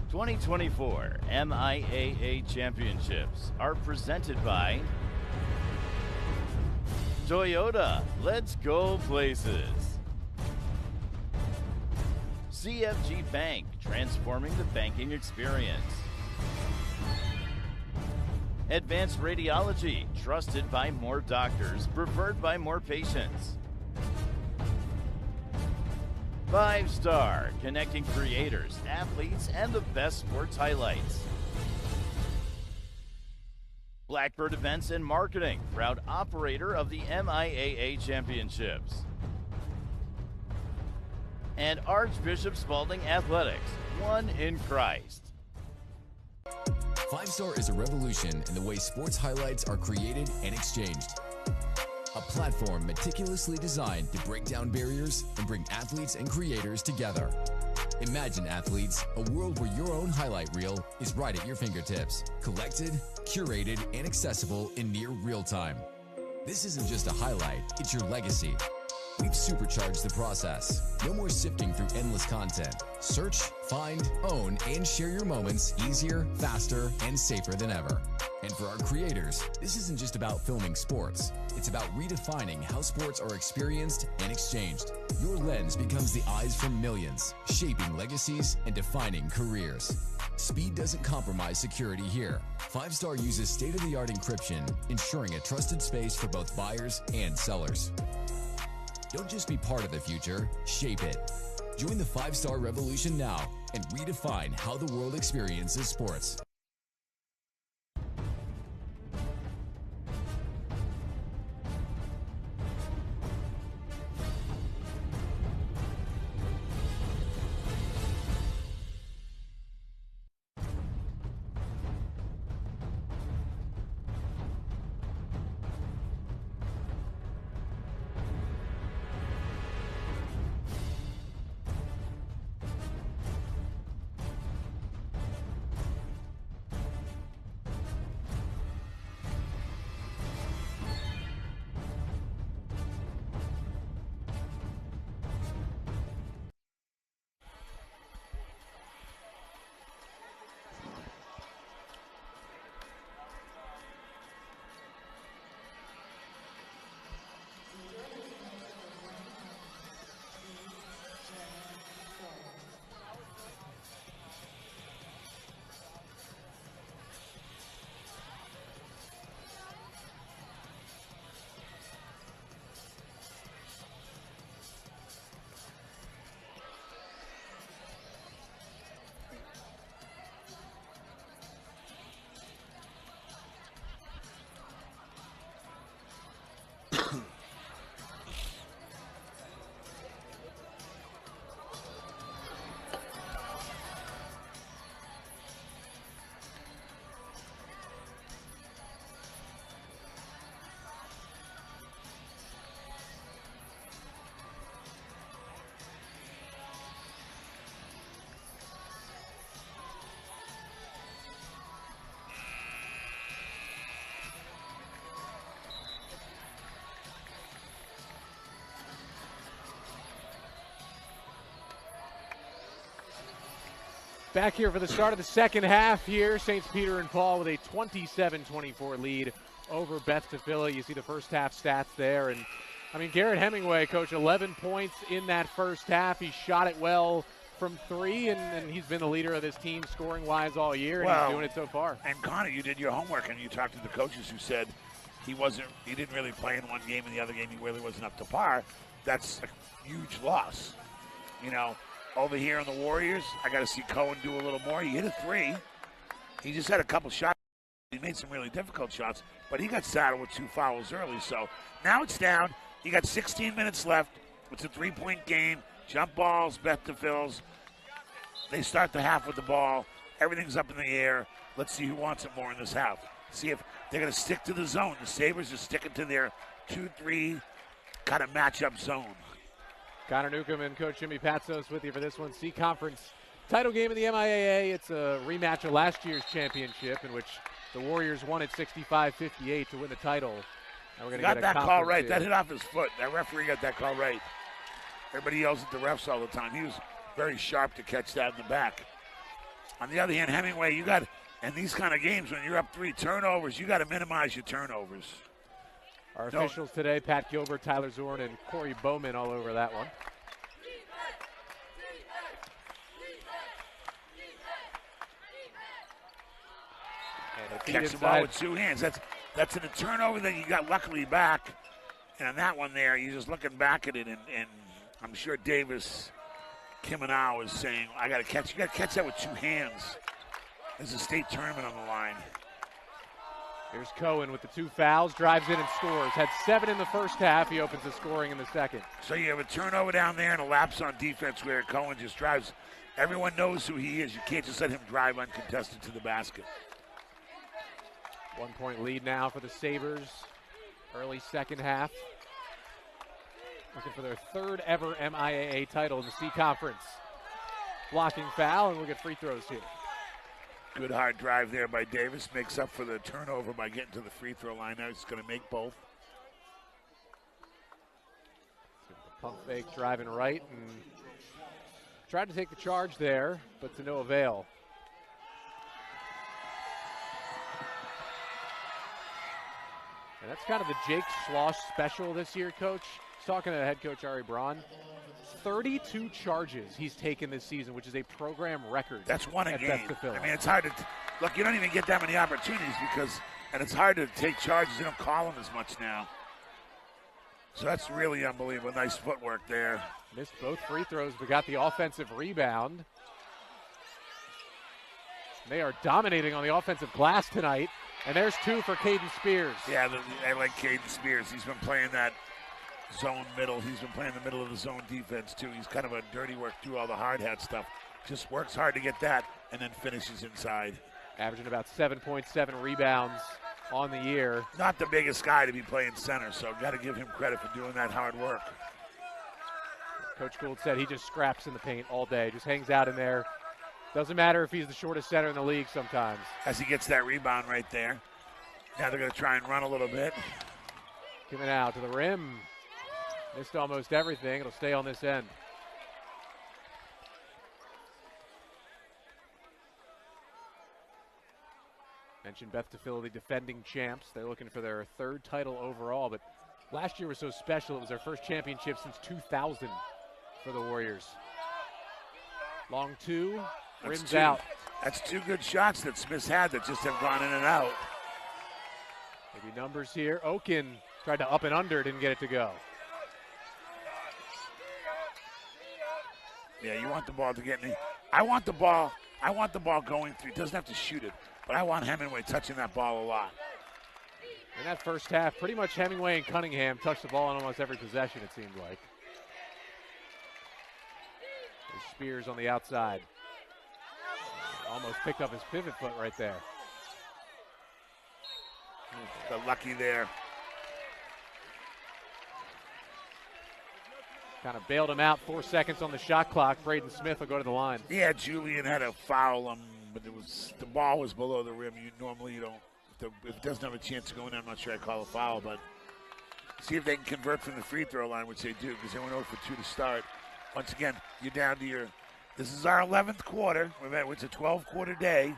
The 2024 MIAA Championships are presented by Toyota. Let's go places. CFG Bank, transforming the banking experience. Advanced Radiology, trusted by more doctors, preferred by more patients. 5-Star, connecting creators, athletes, and the best sports highlights. Blackbird Events and Marketing, proud operator of the MIAA Championships. And Archbishop Spalding Athletics, one in Christ. 5-Star is a revolution in the way sports highlights are created and exchanged. A platform meticulously designed to break down barriers and bring athletes and creators together. Imagine, athletes, a world where your own highlight reel is right at your fingertips, collected, curated, and accessible in near real time. This isn't just a highlight, it's your legacy. We've supercharged the process. No more sifting through endless content. Search, find, own, and share your moments easier, faster, and safer than ever. And for our creators, this isn't just about filming sports. It's about redefining how sports are experienced and exchanged. Your lens becomes the eyes for millions, shaping legacies and defining careers. Speed doesn't compromise security here. 5-Star uses state-of-the-art encryption, ensuring a trusted space for both buyers and sellers. Don't just be part of the future, shape it. Join the 5-Star revolution now and redefine how the world experiences sports. Back here for the start of the second half here. St. Peter and Paul with a 27-24 lead over Beth Tfiloh. You see the first half stats there. And, I mean, Garrett Hemingway, coach, 11 points in that first half. He shot it well from three, and he's been the leader of this team scoring-wise all year, and he's doing it so far. And, Connor, you did your homework, and you talked to the coaches who said he didn't really play in one game, and the other game he really wasn't up to par. That's a huge loss, you know. Over here on the Warriors, I got to see Cohen do a little more. He hit a three. He just had a couple shots. He made some really difficult shots, but he got saddled with 2 fouls early. So now it's down. You got 16 minutes left. It's a 3-point game. Jump balls, Beth Tfilow's. They start the half with the ball. Everything's up in the air. Let's see who wants it more in this half. See if they're going to stick to the zone. The Sabres are sticking to their 2-3 kind of matchup zone. Connor Newcomb and Coach Jimmy Patsos with you for this one. C-Conference title game in the MIAA. It's a rematch of last year's championship in which the Warriors won at 65-58 to win the title. Now we're going to get that call right. here. That hit off his foot. That referee got that call right. Everybody yells at the refs all the time. He was very sharp to catch that in the back. On the other hand, Hemingway, you got, in these kind of games, when you're up 3 turnovers, you got to minimize your turnovers. Our officials today, Pat Gilbert, Tyler Zorn, and Corey Bowman all over that one. Catch the ball with 2 hands. That's in a turnover that you got luckily back. And on that one there, you're just looking back at it, and I'm sure Davis Kimanow is saying, you got to catch that with 2 hands. There's a state tournament on the line. Here's Cohen with the 2 fouls, drives in and scores. Had 7 in the first half. He opens the scoring in the second. So you have a turnover down there and a lapse on defense where Cohen just drives. Everyone knows who he is. You can't just let him drive uncontested to the basket. 1-point lead now for the Sabres. Early second half. Looking for their 3rd ever MIAA title in the C-Conference. Blocking foul, and we'll get free throws here. Good hard drive there by Davis. Makes up for the turnover by getting to the free throw line. Now he's going to make both. Pump fake driving right and tried to take the charge there, but to no avail. And that's kind of the Jake Schloss special this year, Coach. Talking to head coach Ari Braun. 32 charges he's taken this season, which is a program record. That's one a game. I mean, it's hard to look. You don't even get that many opportunities and it's hard to take charges. You don't call them as much now. So that's really unbelievable. Nice footwork there. Missed both free throws, but got the offensive rebound. They are dominating on the offensive glass tonight. And there's 2 for Caden Spears. Yeah, I like Caden Spears. He's been playing that zone middle. He's been playing the middle of the zone defense, too. He's kind of a dirty work through all the hard hat stuff. Just works hard to get that and then finishes inside. Averaging about 7.7 rebounds on the year. Not the biggest guy to be playing center, so got to give him credit for doing that hard work. Coach Gould said he just scraps in the paint all day, just hangs out in there. Doesn't matter if he's the shortest center in the league sometimes. As he gets that rebound right there. Now they're going to try and run a little bit. Coming out to the rim. Missed almost everything. It'll stay on this end. Mentioned Beth Tfiloh, the defending champs. They're looking for their 3rd title overall, but last year was so special. It was their first championship since 2000 for the Warriors. Long 2. Rims out. That's 2 good shots that Smith's had that just have gone in and out. Maybe numbers here. Oken tried to up and under, didn't get it to go. Yeah, you want the ball to get in. I want the ball going through. He doesn't have to shoot it, but I want Hemingway touching that ball a lot. In that first half, pretty much Hemingway and Cunningham touched the ball on almost every possession, it seemed like. There's Spears on the outside. Almost picked up his pivot foot right there. Got lucky there. Kind of bailed him out. 4 seconds on the shot clock. Braden Smith will go to the line. Yeah, Julian had a foul him, but the ball was below the rim. You normally don't. If it doesn't have a chance to go in, I'm not sure I call a foul, but see if they can convert from the free throw line, which they do, because they went 0 for 2 to start. Once again, you're down to your. This is our 11th quarter. It's a 12-quarter day.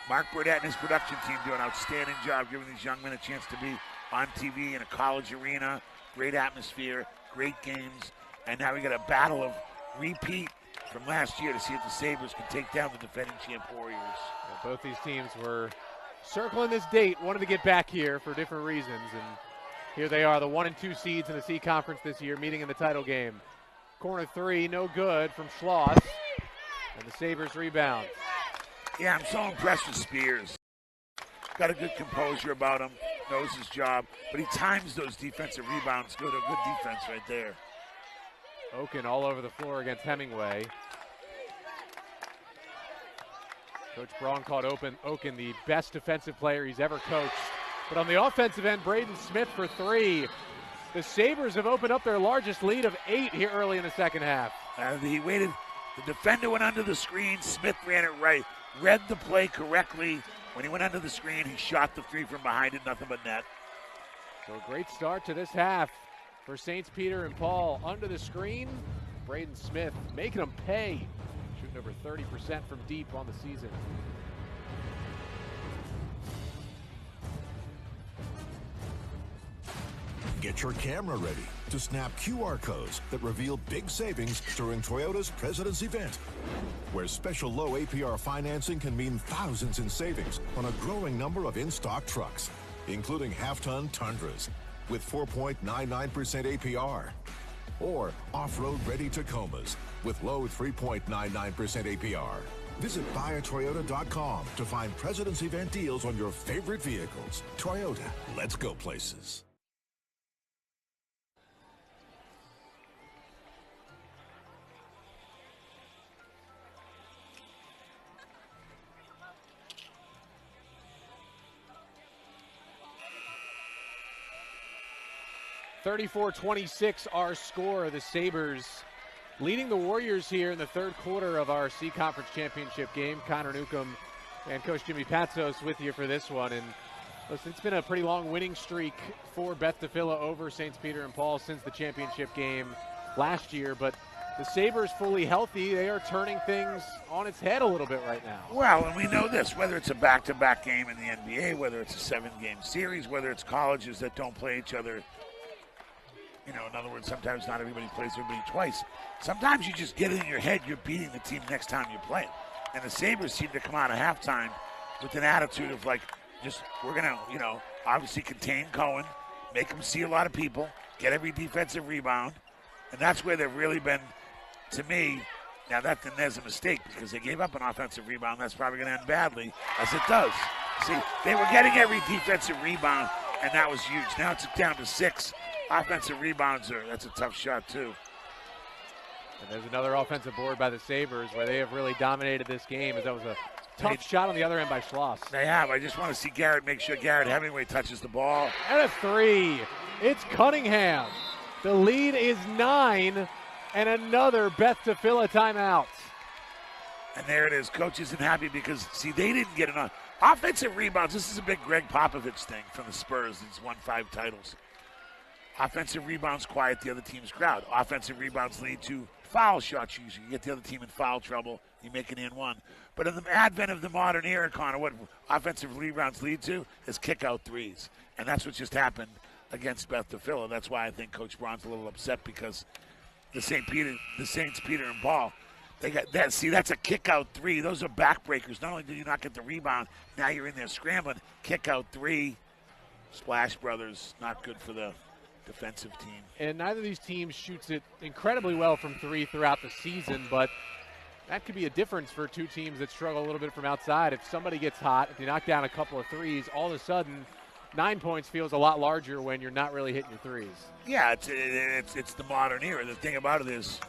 Mark Burdett and his production team do an outstanding job giving these young men a chance to be on TV in a college arena. Great atmosphere, great games. And now we got a battle of repeat from last year to see if the Sabres can take down the defending champ Warriors. Yeah, both these teams were circling this date, wanted to get back here for different reasons. And here they are, the 1 and 2 seeds in the C-Conference this year, meeting in the title game. Corner 3, no good from Schloss. And the Sabres rebound. Yeah, I'm so impressed with Spears. got a good composure about him, knows his job, but he times those defensive rebounds good. A good defense right there. Oken all over the floor against Hemingway. Coach Braun called Oken the best defensive player he's ever coached. But on the offensive end, Braden Smith for three. The Sabres have opened up their largest lead of 8 here early in the second half. He waited. The defender went under the screen. Smith ran it right. Read the play correctly. When he went under the screen, he shot the three from behind it, nothing but net. So a great start to this half for St. Peter and Paul. Under the screen, Braden Smith making them pay. Shooting over 30% from deep on the season. Get your camera ready to snap QR codes that reveal big savings during Toyota's President's Event, where special low APR financing can mean thousands in savings on a growing number of in-stock trucks, including half-ton Tundras with 4.99% APR, or off-road ready Tacomas with low 3.99% APR. Visit buyatoyota.com to find President's Event deals on your favorite vehicles. Toyota, let's go places. (34-26) our score. The Sabres leading the Warriors here in the third quarter of our C Conference Championship game. Connor Newcomb and Coach Jimmy Patsos with you for this one. And listen, it's been a pretty long winning streak for Beth Tfiloh over St. Peter and Paul since the championship game last year. But the Sabres fully healthy, they are turning things on its head a little bit right now. Well, and we know this, whether it's a back-to-back game in the NBA, whether it's a 7-game series, whether it's colleges that don't play each other. You know, in other words, sometimes not everybody plays everybody twice. Sometimes you just get it in your head you're beating the team next time you play them. And the Sabres seem to come out of halftime with an attitude of like, just we're going to, obviously contain Cohen, make him see a lot of people, get every defensive rebound. And that's where they've really been, to me, now there's a mistake because they gave up an offensive rebound. That's probably going to end badly, as it does. See, they were getting every defensive rebound, and that was huge. Now it's down to 6. Offensive rebounds that's a tough shot, too. And there's another offensive board by the Sabres where they have really dominated this game, as that was a tough shot on the other end by Schloss. They have. I just want to see Garrett make sure Garrett Hemingway touches the ball. And a three. It's Cunningham. The lead is 9, and another Beth Tfiloh timeout. And there it is. Coach isn't happy because, see, they didn't get enough. Offensive rebounds. This is a big Greg Popovich thing from the Spurs. He's won 5 titles. Offensive rebounds quiet the other team's crowd. Offensive rebounds lead to foul shots usually. You get the other team in foul trouble, you make an in-1. But in the advent of the modern era, Connor, what offensive rebounds lead to is kick-out threes. And that's what just happened against Beth Tfiloh. That's why I think Coach Braun's a little upset because the Saints Peter and Paul, they got that. See, that's a kick-out three. Those are backbreakers. Not only did you not get the rebound, now you're in there scrambling. Kick-out three. Splash Brothers, not good for the defensive team. And neither of these teams shoots it incredibly well from 3 throughout the season, but that could be a difference for two teams that struggle a little bit from outside. If somebody gets hot, if you knock down a couple of threes, all of a sudden 9 points feels a lot larger when you're not really hitting your threes. Yeah, it's the modern era. The thing about it is,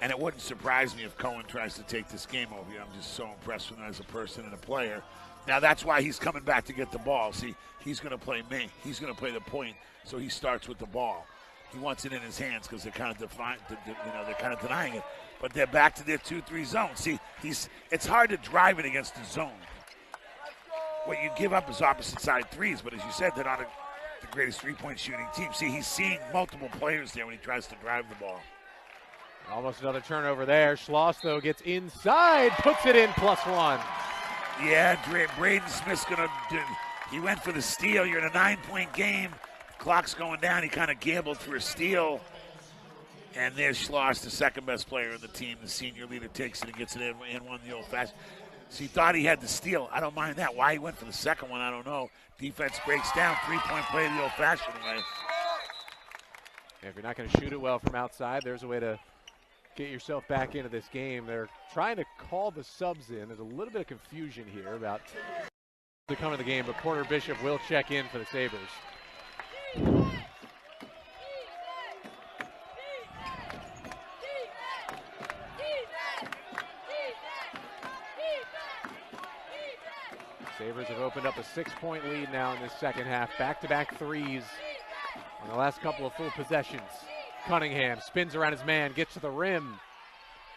and it wouldn't surprise me if Cohen tries to take this game over you. I'm just so impressed with him as a person and a player. Now, that's why he's coming back to get the ball. See, he's going to play me. He's going to play the point, so he starts with the ball. He wants it in his hands because they're kind of they're kind of denying it. But they're back to their 2-3 zone. See, it's hard to drive it against the zone. What you give up is opposite side threes, but as you said, they're not the greatest three-point shooting team. See, he's seeing multiple players there when he tries to drive the ball. Almost another turnover there. Schloss, though, gets inside, puts it in, +1. Yeah, Braden Smith's going to do. He went for the steal. You're in a 9-point game. Clock's going down. He kind of gambled for a steal. And there's Schloss, the second-best player on the team. The senior leader takes it and gets it in one the old-fashioned. So he thought he had the steal. I don't mind that. Why he went for the second one, I don't know. Defense breaks down. 3-point play the old-fashioned way. If you're not going to shoot it well from outside, there's a way to get yourself back into this game. They're trying to call the subs in. There's a little bit of confusion here about to come in the game, but Porter Bishop will check in for the Sabres. Sabres have opened up a 6-point lead now in this second half. Back-to-back threes on the last couple of full possessions. Cunningham spins around his man, gets to the rim,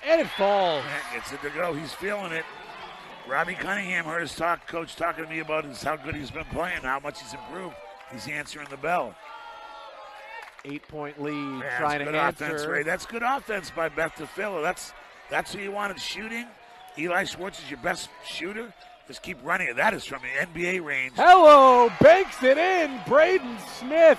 and it falls. Gets it to go. He's feeling it. Robbie Cunningham heard his coach talking to me about how good he's been playing, how much he's improved. He's answering the bell. 8-point lead, Yeah, trying to answer. Offense, Ray. That's good offense by Beth Tfiloh. That's who you wanted shooting. Eli Schwartz is your best shooter. Just keep running it. That is from the NBA range. Hello, banks it in. Braden Smith.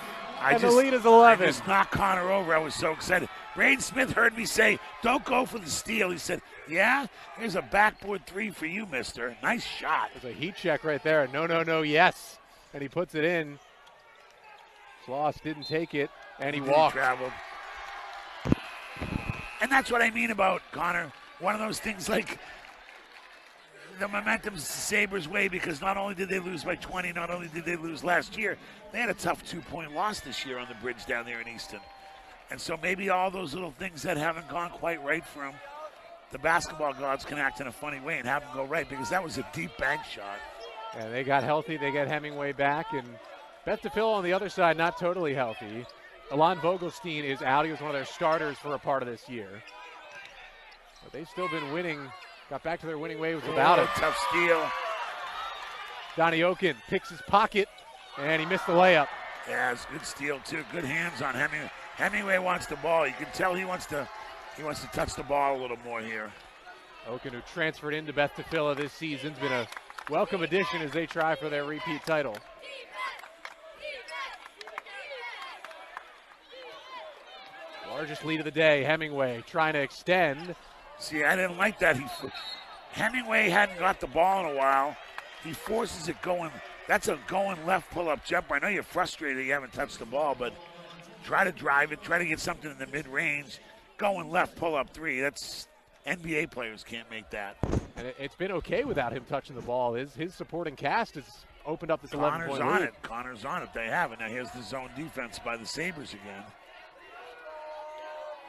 The lead is 11. I just knocked Connor over. I was so excited. Braden Smith heard me say, don't go for the steal. He said, yeah, here's a backboard three for you, mister. Nice shot. There's a heat check right there. No, yes. And he puts it in. Sloss didn't take it, and he walked. Traveled. And that's what I mean about Connor. One of those things like the momentum's the Sabres' way, because not only did they lose by 20, not only did they lose last year, they had a tough 2-point loss this year on the bridge down there in Easton. And so maybe all those little things that haven't gone quite right for him, the basketball gods can act in a funny way and have them go right, because that was a deep bank shot. Yeah, they got healthy. They got Hemingway back, and Beth Tfiloh on the other side, not totally healthy. Alon Vogelstein is out. He was one of their starters for a part of this year. But they've still been winning. Got back to their winning ways without it. Tough steal. Donnie Oken picks his pocket, and he missed the layup. Yeah, it's a good steal, too. Good hands on Hemingway. Hemingway wants the ball. You can tell he wants to touch the ball a little more here. Oken, who transferred into Beth Tfiloh this season, has been a welcome addition as they try for their repeat title. Largest lead of the day, Hemingway trying to extend. See, I didn't like that. Hemingway hadn't got the ball in a while. He forces it going. That's a going left pull-up jumper. I know you're frustrated you haven't touched the ball, but try to drive it. Try to get something in the mid-range. Going left pull-up three. That's NBA players can't make that. And it's been okay without him touching the ball. His supporting cast has opened up this 11-point lead. Connor's on it. They have it. Now here's the zone defense by the Sabres again.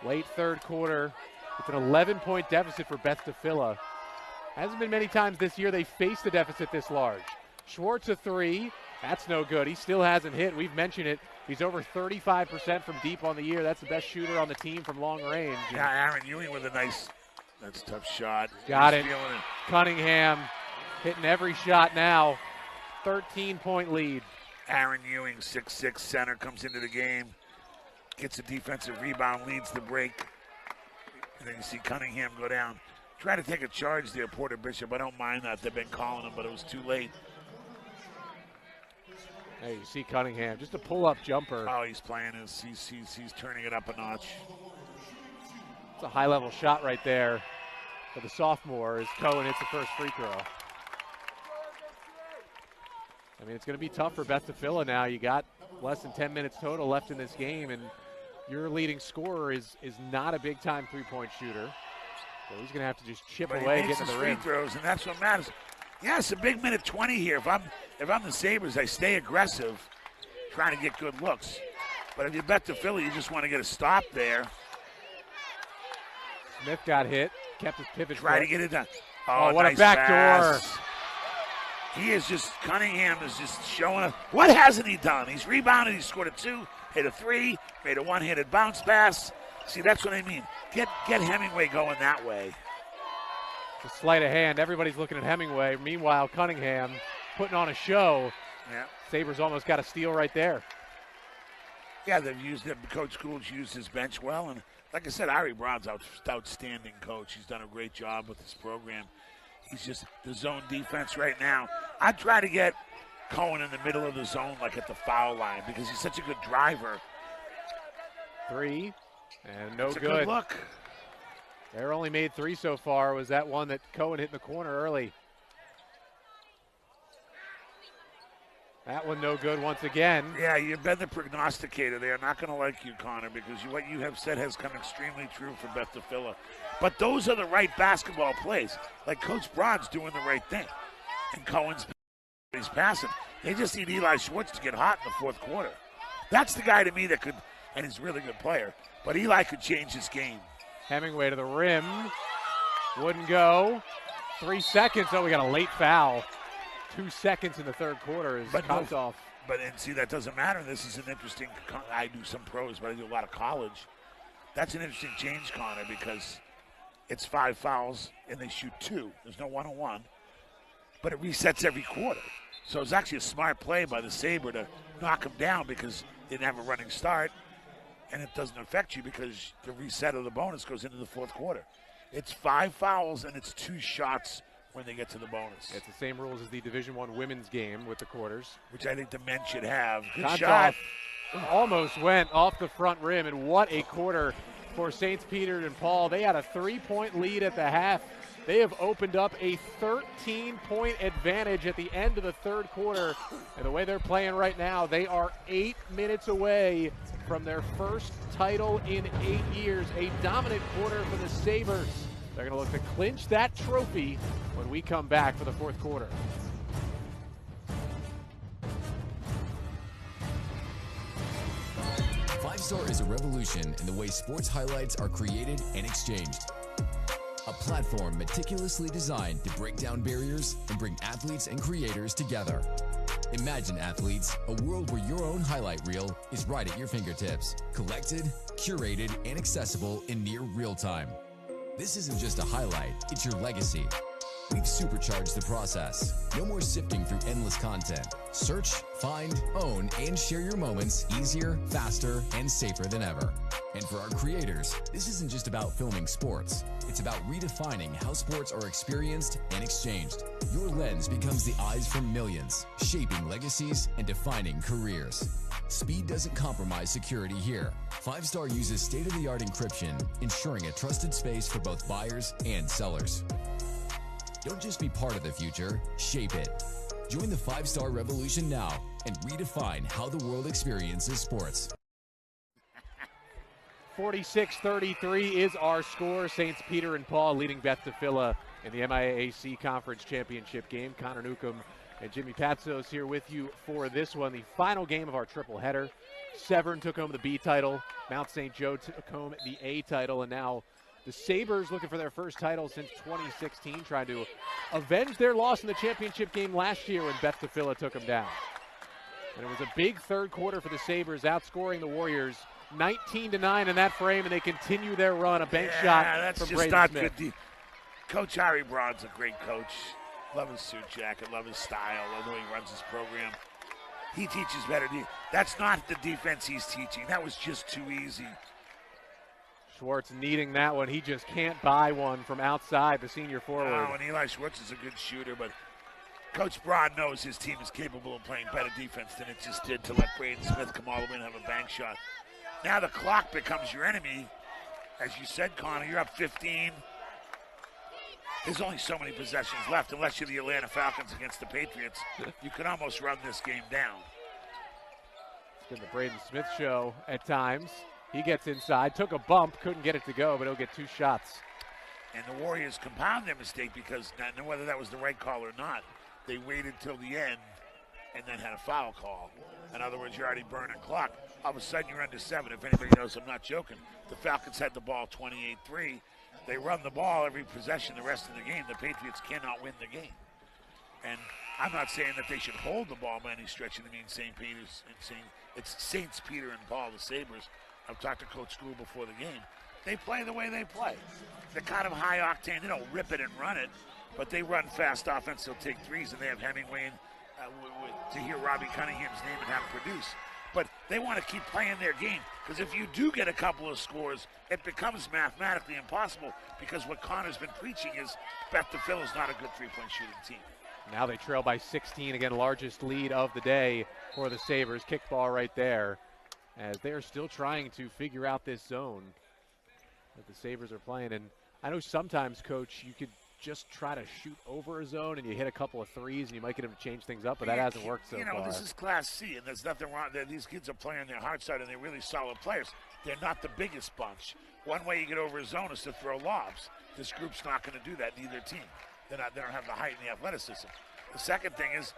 Late third quarter. It's an 11-point deficit for Beth Tfiloh. Hasn't been many times this year they faced a deficit this large. Schwartz a three. That's no good. He still hasn't hit. We've mentioned it. He's over 35% from deep on the year. That's the best shooter on the team from long range. Yeah, Aaron Ewing with a that's a tough shot. Got it. Cunningham hitting every shot now. 13-point lead. Aaron Ewing, 6'6", center, comes into the game. Gets a defensive rebound, leads the break. And then you see Cunningham go down. Try to take a charge there, Porter Bishop. I don't mind that. They've been calling him, but it was too late. Hey, you see Cunningham, just a pull-up jumper. Oh, he's playing. He's turning it up a notch. It's a high-level shot right there for the sophomore as Cohen hits the first free throw. I mean, it's going to be tough for Beth Tfiloh now. You got less than 10 minutes total left in this game, and your leading scorer is not a big-time three-point shooter. So he's going to have to just chip away, get to the rim. Free throws, and that's what matters. Yeah, it's a big minute 20 here. If I'm the Sabres, I stay aggressive, trying to get good looks. But if you bet Tfiloh, you just want to get a stop there. Smith got hit, kept his pivot. Try to get it done. Oh, what nice a backdoor. He is just, Cunningham is just showing us. What hasn't he done? He's rebounded, he scored a 2, hit a 3, made a one-handed bounce pass. See, that's what I mean. Get Hemingway going that way. The sleight of hand, everybody's looking at Hemingway. Meanwhile, Cunningham putting on a show. Yeah. Sabres almost got a steal right there. Yeah, they've used it. Coach Coolidge used his bench well. And like I said, Ari Brown's outstanding coach. He's done a great job with this program. He's just the zone defense right now. I'd try to get Cohen in the middle of the zone, like at the foul line, because he's such a good driver. 3, and no It's a good. good look. They're only made 3 so far. Was that one that Cohen hit in the corner early? That one no good once again. Yeah, you've been the prognosticator. They are not going to like you, Connor, because what you have said has come extremely true for Beth Tfiloh. But those are the right basketball plays. Like Coach Braun's doing the right thing. And Cohen's he's passing. They just need Eli Schwartz to get hot in the fourth quarter. That's the guy to me that could, and he's a really good player, but Eli could change his game. Hemingway to the rim. Wouldn't go. 3 seconds. Oh, we got a late foul. 2 seconds in the third quarter is cut off. But and see, that doesn't matter. This is an interesting. I do some pros, but I do a lot of college. That's an interesting change, Connor, because it's 5 fouls and they shoot 2. There's no 1-on-1, but it resets every quarter. So it's actually a smart play by the Sabre to knock him down because they didn't have a running start, and it doesn't affect you because the reset of the bonus goes into the fourth quarter. It's 5 fouls and it's 2 shots when they get to the bonus. It's the same rules as the Division I women's game with the quarters. Which I think the men should have. Good Shots shot. Almost went off the front rim, and what a quarter for St. Peter and Paul. They had a 3-point lead at the half. They have opened up a 13-point advantage at the end of the third quarter. And the way they're playing right now, they are 8 minutes away from their first title in 8 years. A dominant quarter for the Sabres. They're going to look to clinch that trophy when we come back for the fourth quarter. Five Star is a revolution in the way sports highlights are created and exchanged. A platform meticulously designed to break down barriers and bring athletes and creators together. Imagine, athletes, a world where your own highlight reel is right at your fingertips, collected, curated, and accessible in near real time. This isn't just a highlight, it's your legacy. We've supercharged the process. No more sifting through endless content. Search, find, own, and share your moments easier, faster, and safer than ever. And for our creators, this isn't just about filming sports. It's about redefining how sports are experienced and exchanged. Your lens becomes the eyes for millions, shaping legacies and defining careers. Speed doesn't compromise security here. 5 Star uses state-of-the-art encryption, ensuring a trusted space for both buyers and sellers. Don't just be part of the future, shape it. Join the 5 Star revolution now and redefine how the world experiences sports. 46-33 is our score. St. Peter and Paul leading Beth Tfiloh in the MIAA Conference Championship game. Connor Newcomb and Jimmy Patsos here with you for this one, the final game of our triple header. Severn took home the B title, Mount St. Joe took home the A title, and now the Sabres looking for their first title since 2016, trying to avenge their loss in the championship game last year when Beth Tfiloh took them down. And it was a big third quarter for the Sabres, outscoring the Warriors 19-9 in that frame, and they continue their run. A bank shot that's from just Braden not Smith. good. Coach Harry Braun's a great coach. Love his suit jacket, love his style, love the way he runs his program. He teaches better. That's not the defense he's teaching. That was just too easy. Schwartz needing that one. He just can't buy one from outside, the senior forward. Oh, and Eli Schwartz is a good shooter, but Coach Braun knows his team is capable of playing better defense than it just did to let Braden Smith come all the way and have a bank shot. Now the clock becomes your enemy. As you said, Connor, you're up 15. There's only so many possessions left, unless you're the Atlanta Falcons against the Patriots. You could almost run this game down. It's been the Braden Smith show at times. He gets inside, took a bump, couldn't get it to go, but he'll get 2 shots. And the Warriors compound their mistake because, whether that was the right call or not, they waited till the end and then had a foul call. In other words, you're already burning clock. All of a sudden, you're under 7. If anybody knows, I'm not joking. The Falcons had the ball 28-3. They run the ball every possession the rest of the game. The Patriots cannot win the game. And I'm not saying that they should hold the ball by any stretch of the means. St. Peter's and it's St. Peter and Paul, the Sabres. I've talked to Coach School before the game. They play the way they play. They're kind of high octane. They don't rip it and run it, but they run fast offense. They'll take threes, and they have Hemingway and, to hear Robbie Cunningham's name and have him produce. But they want to keep playing their game, because if you do get a couple of scores, it becomes mathematically impossible, because what Connor's been preaching is Beth Tfiloh is not a good three-point shooting team. Now they trail by 16, again, largest lead of the day for the Sabres. Kickball right there, as they're still trying to figure out this zone that the Sabres are playing. And I know sometimes, Coach, you could just try to shoot over a zone and you hit a couple of threes and you might get them to change things up, but that hasn't worked so far. This is Class C, and there's nothing wrong. These kids are playing their heart side, and they're really solid players. They're not the biggest bunch. One way you get over a zone is to throw lobs. This group's not going to do that, neither team. They don't have the height and the athleticism. The second thing is,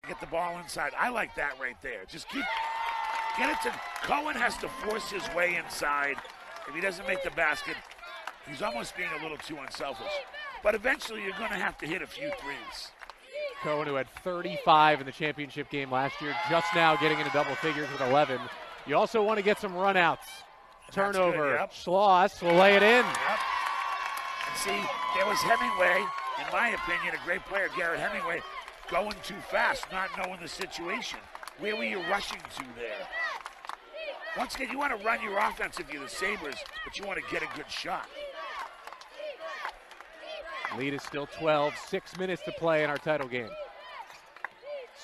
get the ball inside. I like that right there. Just get it to Cohen. Has to force his way inside. If he doesn't make the basket, he's almost being a little too unselfish. But eventually you're going to have to hit a few threes. Cohen, who had 35 in the championship game last year, just now getting into double figures with 11. You also want to get some runouts. Turnover. Good, yep. Schloss will lay it in. Yep. And see, there was Hemingway, in my opinion, a great player, Garrett Hemingway, going too fast, not knowing the situation. Where were you rushing to there? Once again, you want to run your offense if you're the Sabres, but you want to get a good shot. Lead is still 12, 6 minutes to play in our title game.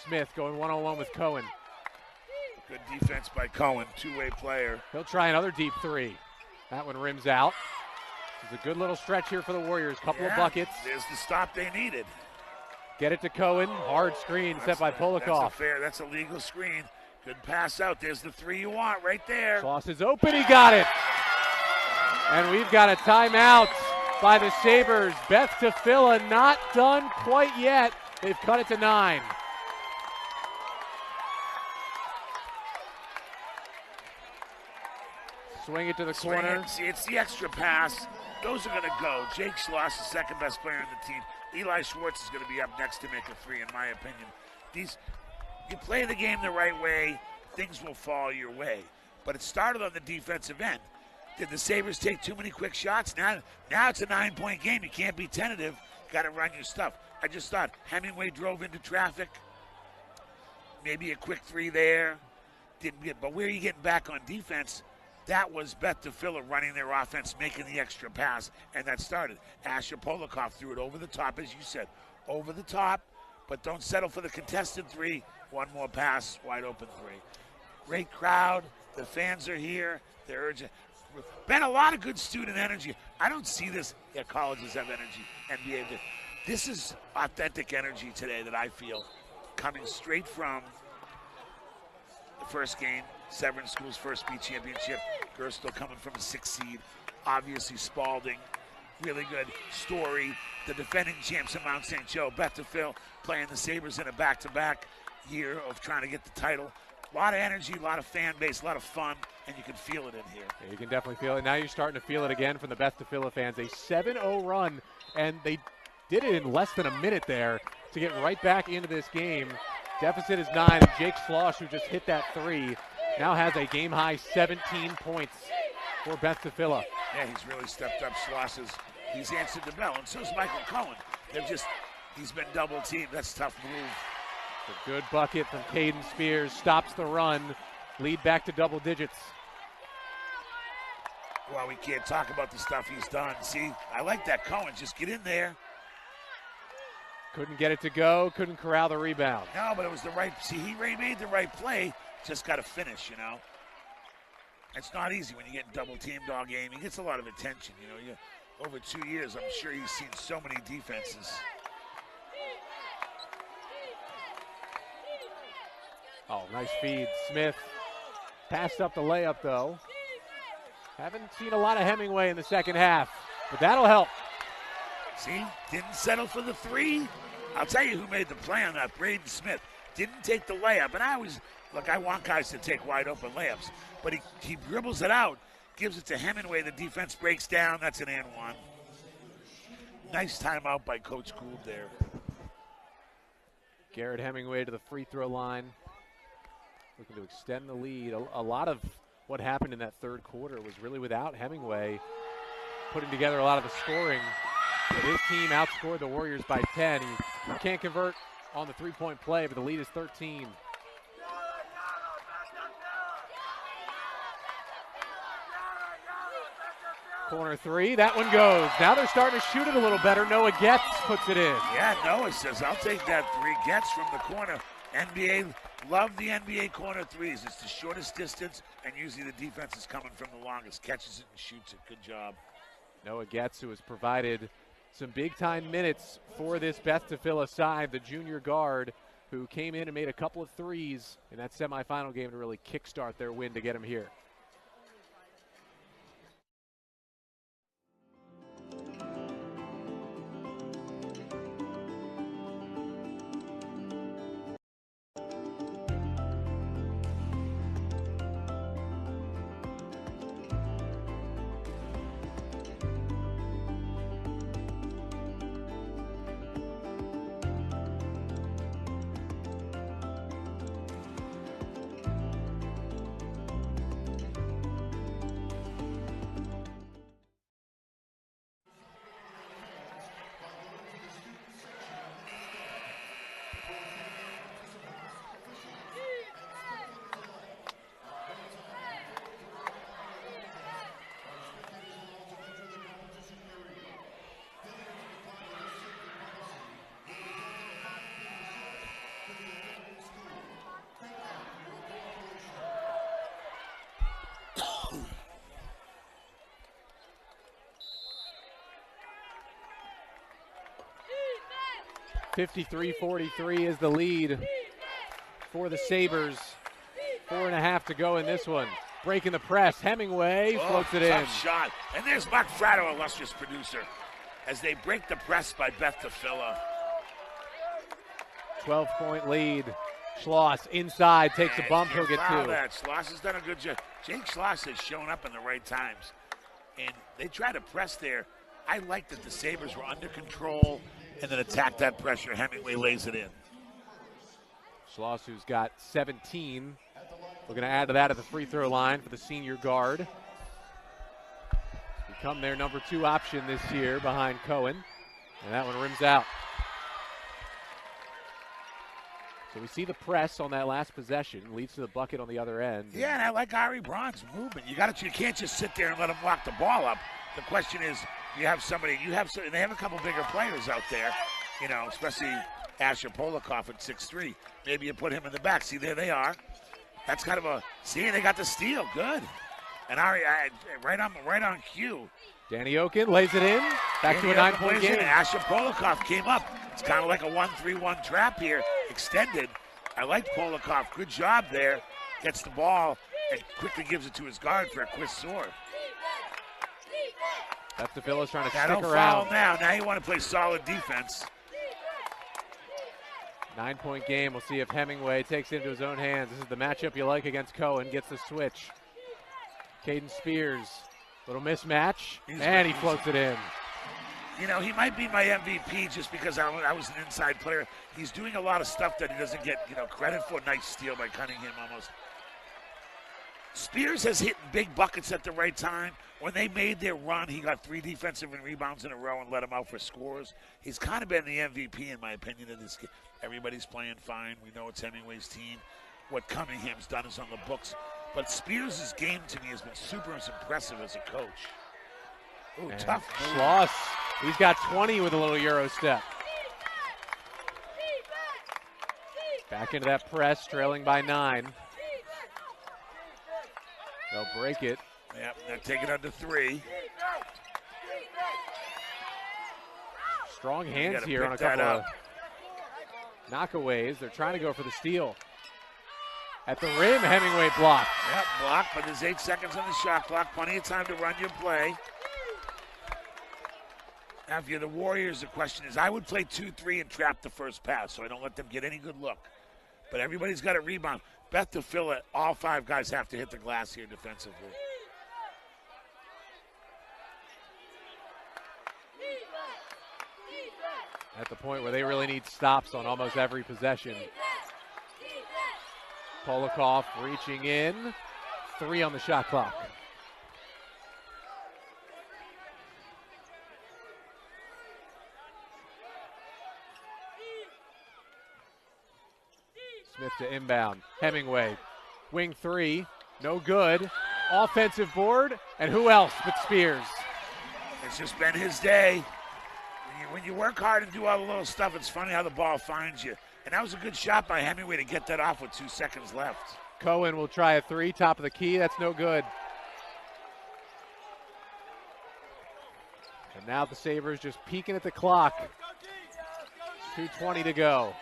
Smith going one-on-one with Cohen. Good defense by Cohen, two-way player. He'll try another deep three. That one rims out. This is a good little stretch here for the Warriors. Couple of buckets. There's the stop they needed. Get it to Cohen. Hard screen set by Polikov. That's a legal screen. Good pass out. There's the three you want right there. Schloss is open. He got it. And we've got a timeout by the Sabres. Beth Tfiloh not done quite yet. They've cut it to 9. Swing it to the corner. See, it's the extra pass. Those are going to go. Jake Schloss, the second best player on the team. Eli Schwartz is going to be up next to make a three, in my opinion. You play the game the right way, things will fall your way. But it started on the defensive end. Did the Sabres take too many quick shots? Now it's a 9-point game. You can't be tentative. Got to run your stuff. I just thought Hemingway drove into traffic. Maybe a quick three there. Didn't get. But where are you getting back on defense? That was Beth Tfiloh running their offense, making the extra pass, and that started. Asher Polikov threw it over the top, as you said. Over the top, but don't settle for the contested three. One more pass, wide open three. Great crowd. The fans are here. They're urgent. Been a lot of good student energy. I don't see this. Yeah, colleges have energy. NBA. This is authentic energy today that I feel coming straight from the first game. Severn School's first B championship. Girls still coming from a 6th seed. Obviously Spalding. Really good story. The defending champs of Mount St. Joe. Beth Tfiloh playing the Sabres in a back-to-back year of trying to get the title. A lot of energy, a lot of fan base, a lot of fun, and you can feel it in here. Yeah, you can definitely feel it. Now you're starting to feel it again from the Beth Tfiloh fans. A 7-0 run, and they did it in less than a minute there to get right back into this game. Deficit is 9. Jake Schloss, who just hit that three, now has a game-high 17 points for Beth Tfiloh. Yeah, he's really stepped up. Schloss he's answered the bell, and so's Michael Cohen. He's been double-teamed. That's a tough move. A good bucket from Caden Spears. Stops the run. Lead back to double digits. Well, we can't talk about the stuff he's done. See, I like that Cohen. Just get in there. Couldn't get it to go. Couldn't corral the rebound. No, but it was the right. See, he made the right play. Just got to finish, you know. It's not easy when you get double-teamed all game. He gets a lot of attention, you know. Over 2 years, I'm sure he's seen so many defenses. Oh, nice feed. Smith passed up the layup, though. Haven't seen a lot of Hemingway in the second half, but that'll help. See, didn't settle for the three. I'll tell you who made the play on that, Braden Smith. Didn't take the layup, and I want guys to take wide open layups, but he dribbles it out, gives it to Hemingway. The defense breaks down. That's an and one. Nice timeout by Coach Gould there. Garrett Hemingway to the free throw line. Looking to extend the lead. A lot of what happened in that third quarter was really without Hemingway putting together a lot of the scoring. His team outscored the Warriors by 10. He can't convert on the three-point play, but the lead is 13. Corner three, that one goes. Now they're starting to shoot it a little better. Noah Getz puts it in. Yeah, Noah says, I'll take that three. Getz from the corner. NBA, love the NBA corner threes. It's the shortest distance, and usually the defense is coming from the longest. Catches it and shoots it. Good job. Noah Getz, who has provided some big-time minutes for this Beth Tfiloh side, the junior guard who came in and made a couple of threes in that semifinal game to really kickstart their win to get them here. 53-43 is the lead for the Sabres. 4.5 to go in this one. Breaking the press. Hemingway floats it in. Tough shot. And there's Mark Fratto, illustrious producer, as they break the press by Beth Tfiloh. 12-point lead. Schloss inside, takes a bump, he'll get 2. Schloss has done a good job. Jake Schloss has shown up in the right times. And they try to press there. I like that the Sabres were under control and then attacked that pressure. Hemingway lays it in. Schloss, who's got 17. We're going to add to that at the free throw line for the senior guard. Become their number 2 option this year behind Cohen. And that one rims out. So we see the press on that last possession, leads to the bucket on the other end. Yeah, and I like Ari Braun's movement. You can't just sit there and let him lock the ball up. The question is, they have a couple bigger players out there, especially Asher Polikoff at 6'3". Maybe you put him in the back. See, there they are. That's kind of they got the steal. Good. And Ari, right on cue. Danny Oken lays it in. Back to a 9-point game. Asher Polikoff came up. It's kind of like a 1-3-1 trap here. Extended. I like Polikoff. Good job there. Gets the ball and quickly gives it to his guard for a quick sword. That's Tfiloh's trying to stick don't around. Foul now. Now you want to play solid defense. 9-point game. We'll see if Hemingway takes it into his own hands. This is the matchup you like against Cohen. Gets the switch. Caden Spears. Little mismatch. And he floats it in. He might be my MVP just because I was an inside player. He's doing a lot of stuff that he doesn't get, credit for. Nice steal by Cunningham almost. Spears has hit big buckets at the right time. When they made their run, he got 3 defensive and rebounds in a row and let him out for scores. He's kind of been the MVP, in my opinion, of this game. Everybody's playing fine. We know it's Hemingway's team. What Cunningham's done is on the books. But Spears' game to me has been super impressive as a coach. Ooh, and tough move. Schloss, he's got 20 with a little Euro step. Back into that press, trailing by 9. They'll break it. Yep, they're taking under 3. Strong hands here on a couple of knockaways. They're trying to go for the steal. At the rim, Hemingway blocked. Yep, blocked, but there's 8 seconds on the shot clock. Plenty of time to run your play. Now, if you're the Warriors, the question is, I would play 2-3 and trap the first pass so I don't let them get any good look. But everybody's got a rebound. Beth Tfiloh, all 5 guys have to hit the glass here defensively. At the point where they really need stops on almost every possession. Polikoff reaching in. 3 on the shot clock. Smith to inbound. Hemingway. Wing 3. No good. Offensive board. And who else but Spears? It's just been his day. When you work hard and do all the little stuff, it's funny how the ball finds you. And that was a good shot by Hemingway to get that off with 2 seconds left. Cohen will try a 3, top of the key. That's no good. And now the Sabres just peeking at the clock. 2:20 to go.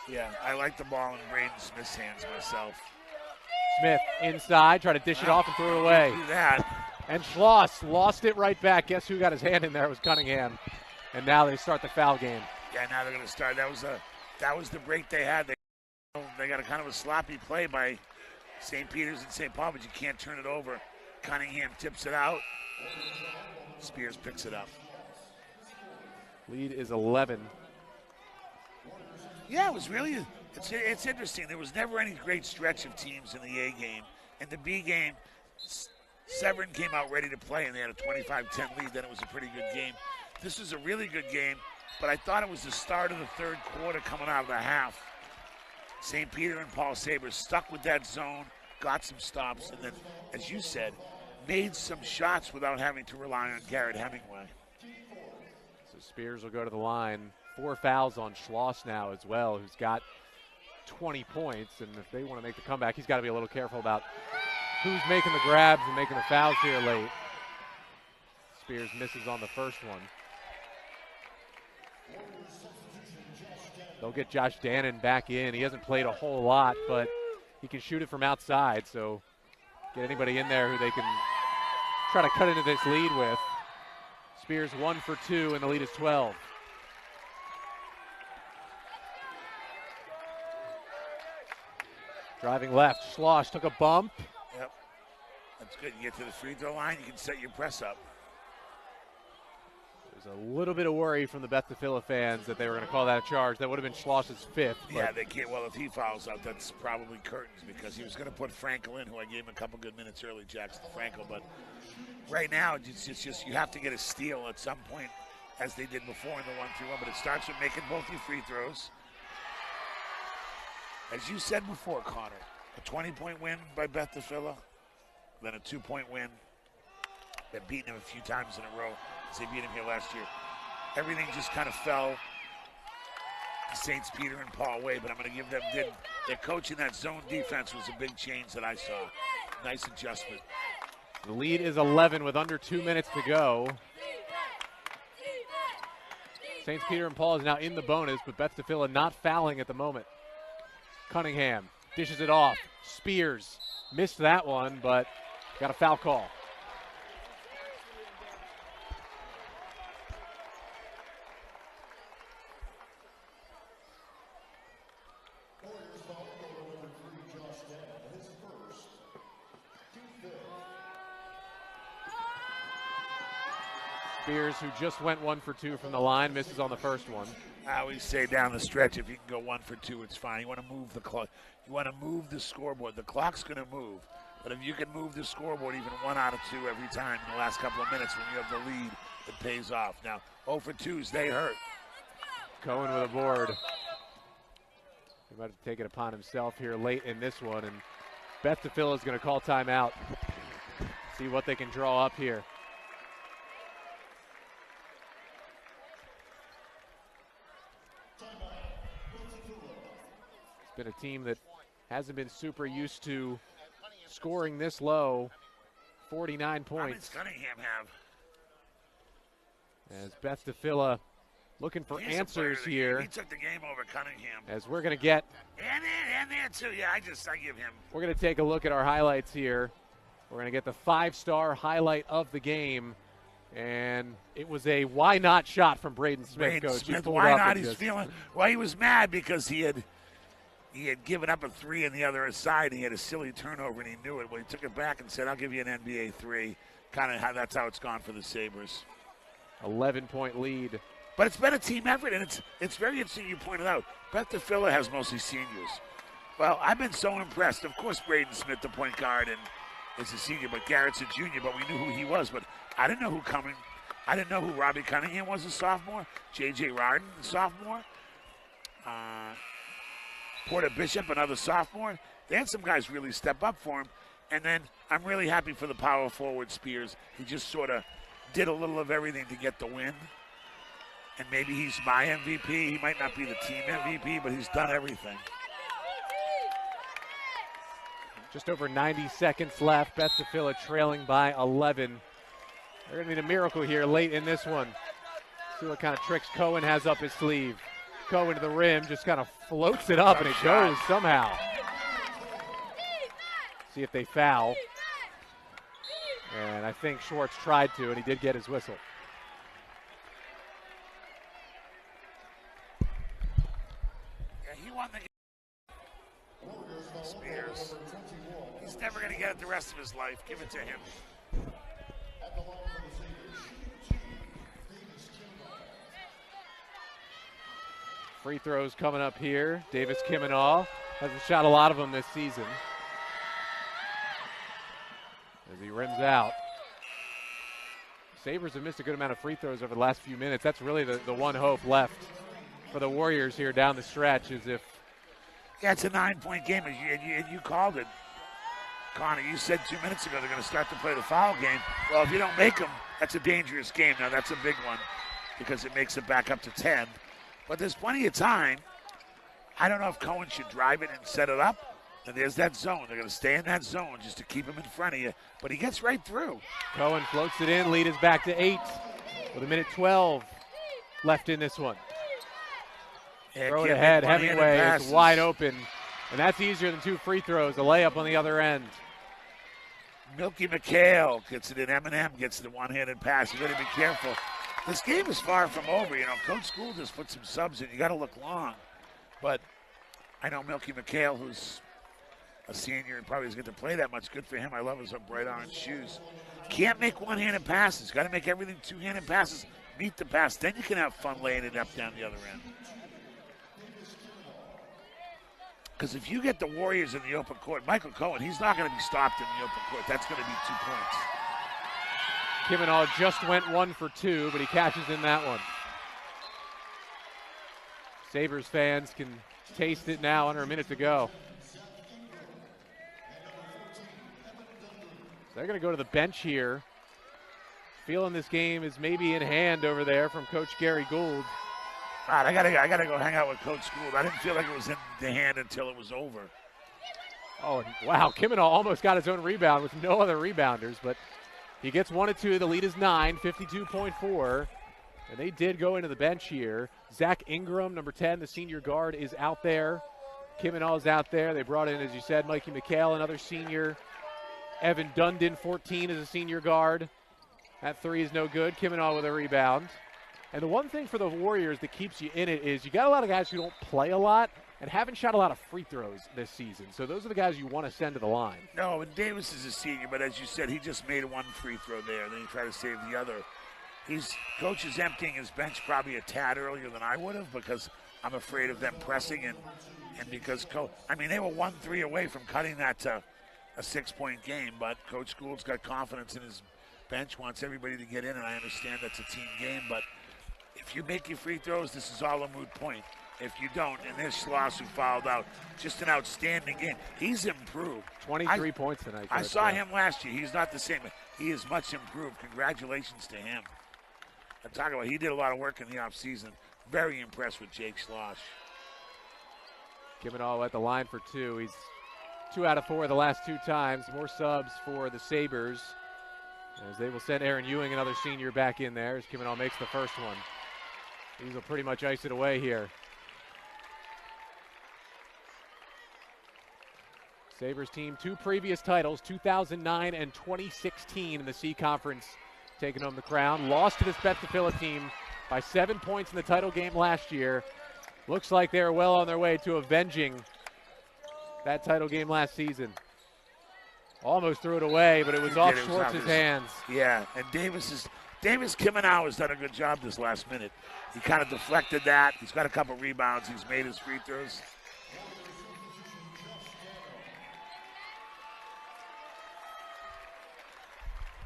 Yeah, I like the ball in Braden Smith's hands myself. Smith inside, try to dish it off and throw it away. Do that. And Schloss lost it right back. Guess who got his hand in there? It was Cunningham. And now they start the foul game. Yeah, now they're going to start. That was the break they had. They got a kind of a sloppy play by St. Peter's and St. Paul, but you can't turn it over. Cunningham tips it out. Spears picks it up. Lead is 11. Yeah, it was really, it's interesting. There was never any great stretch of teams in the A game. In the B game, Severn came out ready to play, and they had a 25-10 lead. Then it was a pretty good game. This was a really good game, but I thought it was the start of the third quarter coming out of the half. St. Peter and Paul Sabres stuck with that zone, got some stops, and then, as you said, made some shots without having to rely on Garrett Hemingway. So Spears will go to the line. 4 fouls on Schloss now as well, who's got 20 points. And if they want to make the comeback, he's got to be a little careful about who's making the grabs and making the fouls here late. Spears misses on the first one. They'll get Josh Dannon back in. He hasn't played a whole lot, but he can shoot it from outside, so get anybody in there who they can try to cut into this lead with. Spears 1 for 2, and the lead is 12. Driving left, Schloss took a bump. Yep, that's good. You get to the free throw line, you can set your press up. There's a little bit of worry from the Beth Tfiloh fans that they were going to call that a charge. That would have been Schloss's 5th. Yeah, they can't. Well, if he fouls out, that's probably curtains, because he was going to put Frankel in, who I gave him a couple good minutes early, Jackson Frankel. But right now, it's just you have to get a steal at some point, as they did before in the 1-3-1. But it starts with making both your free throws. As you said before, Connor, a 20-point win by Beth Tfiloh, then a 2-point win. They've beaten him a few times in a row, as they beat him here last year. Everything just kind of fell the Saints Peter and Paul way, but I'm going to give them, their coaching that zone defense was a big change that I saw. Nice adjustment. The lead is 11 with under 2 minutes to go. Saints Peter and Paul is now in the bonus, but Beth Tfiloh not fouling at the moment. Cunningham dishes it off. Spears missed that one, but got a foul call. Spears, who just went 1 for 2 from the line, misses on the first one. I always say down the stretch, if you can go 1 for 2, it's fine. You want to move the clock. You want to move the scoreboard. The clock's going to move. But if you can move the scoreboard even 1 out of 2 every time in the last couple of minutes when you have the lead, it pays off. Now, 0 for 2s, they hurt. Cohen with a board. He might have taken it upon himself here late in this one. And Beth Tfiloh is going to call timeout. See what they can draw up here. Been a team that hasn't been super used to scoring this low. 49 points. How many Cunningham have? As Beth Tfiloh looking for answers here. He took the game over Cunningham. As we're going to get. And there too. Yeah, I give him. We're going to take a look at our highlights here. We're going to get the 5-star highlight of the game. And it was a why not shot from Braden Smith, Braden Coach. Smith, why not? He's feeling. Well, he was mad because he had given up a 3 on the other side. He had a silly turnover, and he knew it. Well, he took it back and said, I'll give you an NBA 3. Kind of that's how it's gone for the Sabres. 11-point lead. But it's been a team effort, and it's very interesting you pointed out. Beth Tfiloh has mostly seniors. Well, I've been so impressed. Of course, Braden Smith, the point guard, and is a senior, but Garrett's a junior, but we knew who he was. But I didn't know who Robbie Cunningham was, a sophomore. J.J. Rarden, a sophomore. Porter Bishop, another sophomore. They had some guys really step up for him. And then I'm really happy for the power forward, Spears. He just sort of did a little of everything to get the win. And maybe he's my MVP. He might not be the team MVP, but he's done everything. Just over 90 seconds left. Beth Tfiloh trailing by 11. They're going to need a miracle here late in this one. See what kind of tricks Cohen has up his sleeve. Cohen to the rim, just kind of floats it up, and it goes somehow. See if they foul. And I think Schwartz tried to, and he did get his whistle. Yeah, he won the game. Spears. He's never going to get it the rest of his life. Give it to him. Free throws coming up here. Davis Kiminall hasn't shot a lot of them this season. As he rims out. Sabres have missed a good amount of free throws over the last few minutes. That's really the one hope left for the Warriors here down the stretch, is if. Yeah, it's a 9-point game, and you called it. Connor, you said 2 minutes ago they're going to start to play the foul game. Well, if you don't make them, that's a dangerous game. Now, that's a big one because it makes it back up to 10. But there's plenty of time. I don't know if Cohen should drive it and set it up. And there's that zone. They're going to stay in that zone just to keep him in front of you. But he gets right through. Cohen floats it in. Lead is back to 8 with 1:12 left in this one. Throw it ahead. Hemingway is wide open. And that's easier than 2 free throws. A layup on the other end. Milky McHale gets it in. M&M gets the one-handed pass. You got to be careful. This game is far from over. You know, Coach Gould just put some subs in. You got to look long. But I know Milky McHale, who's a senior and probably doesn't get to play that much. Good for him. I love his bright orange shoes. Can't make one-handed passes. Got to make everything two-handed passes. Meet the pass. Then you can have fun laying it up down the other end. Because if you get the Warriors in the open court, Michael Cohen, he's not going to be stopped in the open court. That's going to be 2 points. Kivanaugh just went 1 for 2, but he catches in that one. Sabres fans can taste it now under a minute to go. So they're going to go to the bench here. Feeling this game is maybe in hand over there from Coach Gary Gould. God, I gotta go hang out with Coach Gould. I didn't feel like it was in the hand until it was over. Oh, wow. Kivanaugh almost got his own rebound with no other rebounders, but he gets 1 of 2. The lead is 9, 52.4. And they did go into the bench here. Zach Ingram, number 10, the senior guard, is out there. Kivanaugh is out there. They brought in, as you said, Mikey McHale, another senior. Evan Dundon, 14, is a senior guard. That 3 is no good. Kivanaugh with a rebound. And the one thing for the Warriors that keeps you in it is you got a lot of guys who don't play a lot and haven't shot a lot of free throws this season. So those are the guys you want to send to the line. No, and Davis is a senior, but as you said, he just made 1 free throw there. Then he tried to save the other. Coach is emptying his bench probably a tad earlier than I would have because I'm afraid of them pressing and because they were 1-3 away from cutting that to a 6-point game, but Coach Gould's got confidence in his bench, wants everybody to get in, and I understand that's a team game, but if you make your free throws, this is all a moot point. If you don't, and there's Schloss who fouled out, just an outstanding game. He's improved. 23 points tonight. I saw him last year. He's not the same. He is much improved. Congratulations to him. I'm talking about he did a lot of work in the offseason. Very impressed with Jake Schloss. Kivanaugh at the line for 2. He's 2 out of 4 the last 2 times. More subs for the Sabres as they will send Aaron Ewing, another senior, back in there as Kivanaugh makes the first one. These will pretty much ice it away here. Sabres team 2 previous titles, 2009 and 2016 in the C Conference, taking home the crown. Lost to this Beth Tfiloh team by 7 points in the title game last year. Looks like they're well on their way to avenging that title game last season. Almost threw it away, but it was off Schwartz's hands. Yeah, and Davis Kivanaugh has done a good job this last minute. He kind of deflected that. He's got a couple rebounds. He's made his free throws.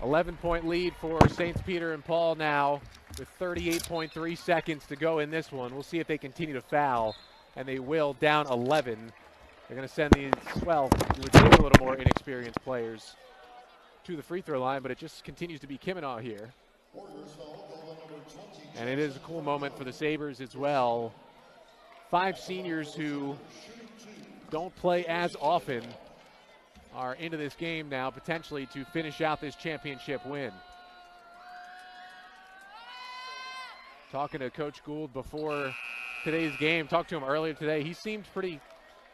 $11-point lead for St. Peter and Paul now with 38.3 seconds to go in this one. We'll see if they continue to foul, and they will, down 11. They're going to send these, well, you would think a little more inexperienced players to the free throw line, but it just continues to be Kivanaugh here. And it is a cool moment for the Sabres as well. 5 seniors who don't play as often are into this game now, potentially to finish out this championship win. Talking to Coach Gould before today's game, talked to him earlier today. He seemed pretty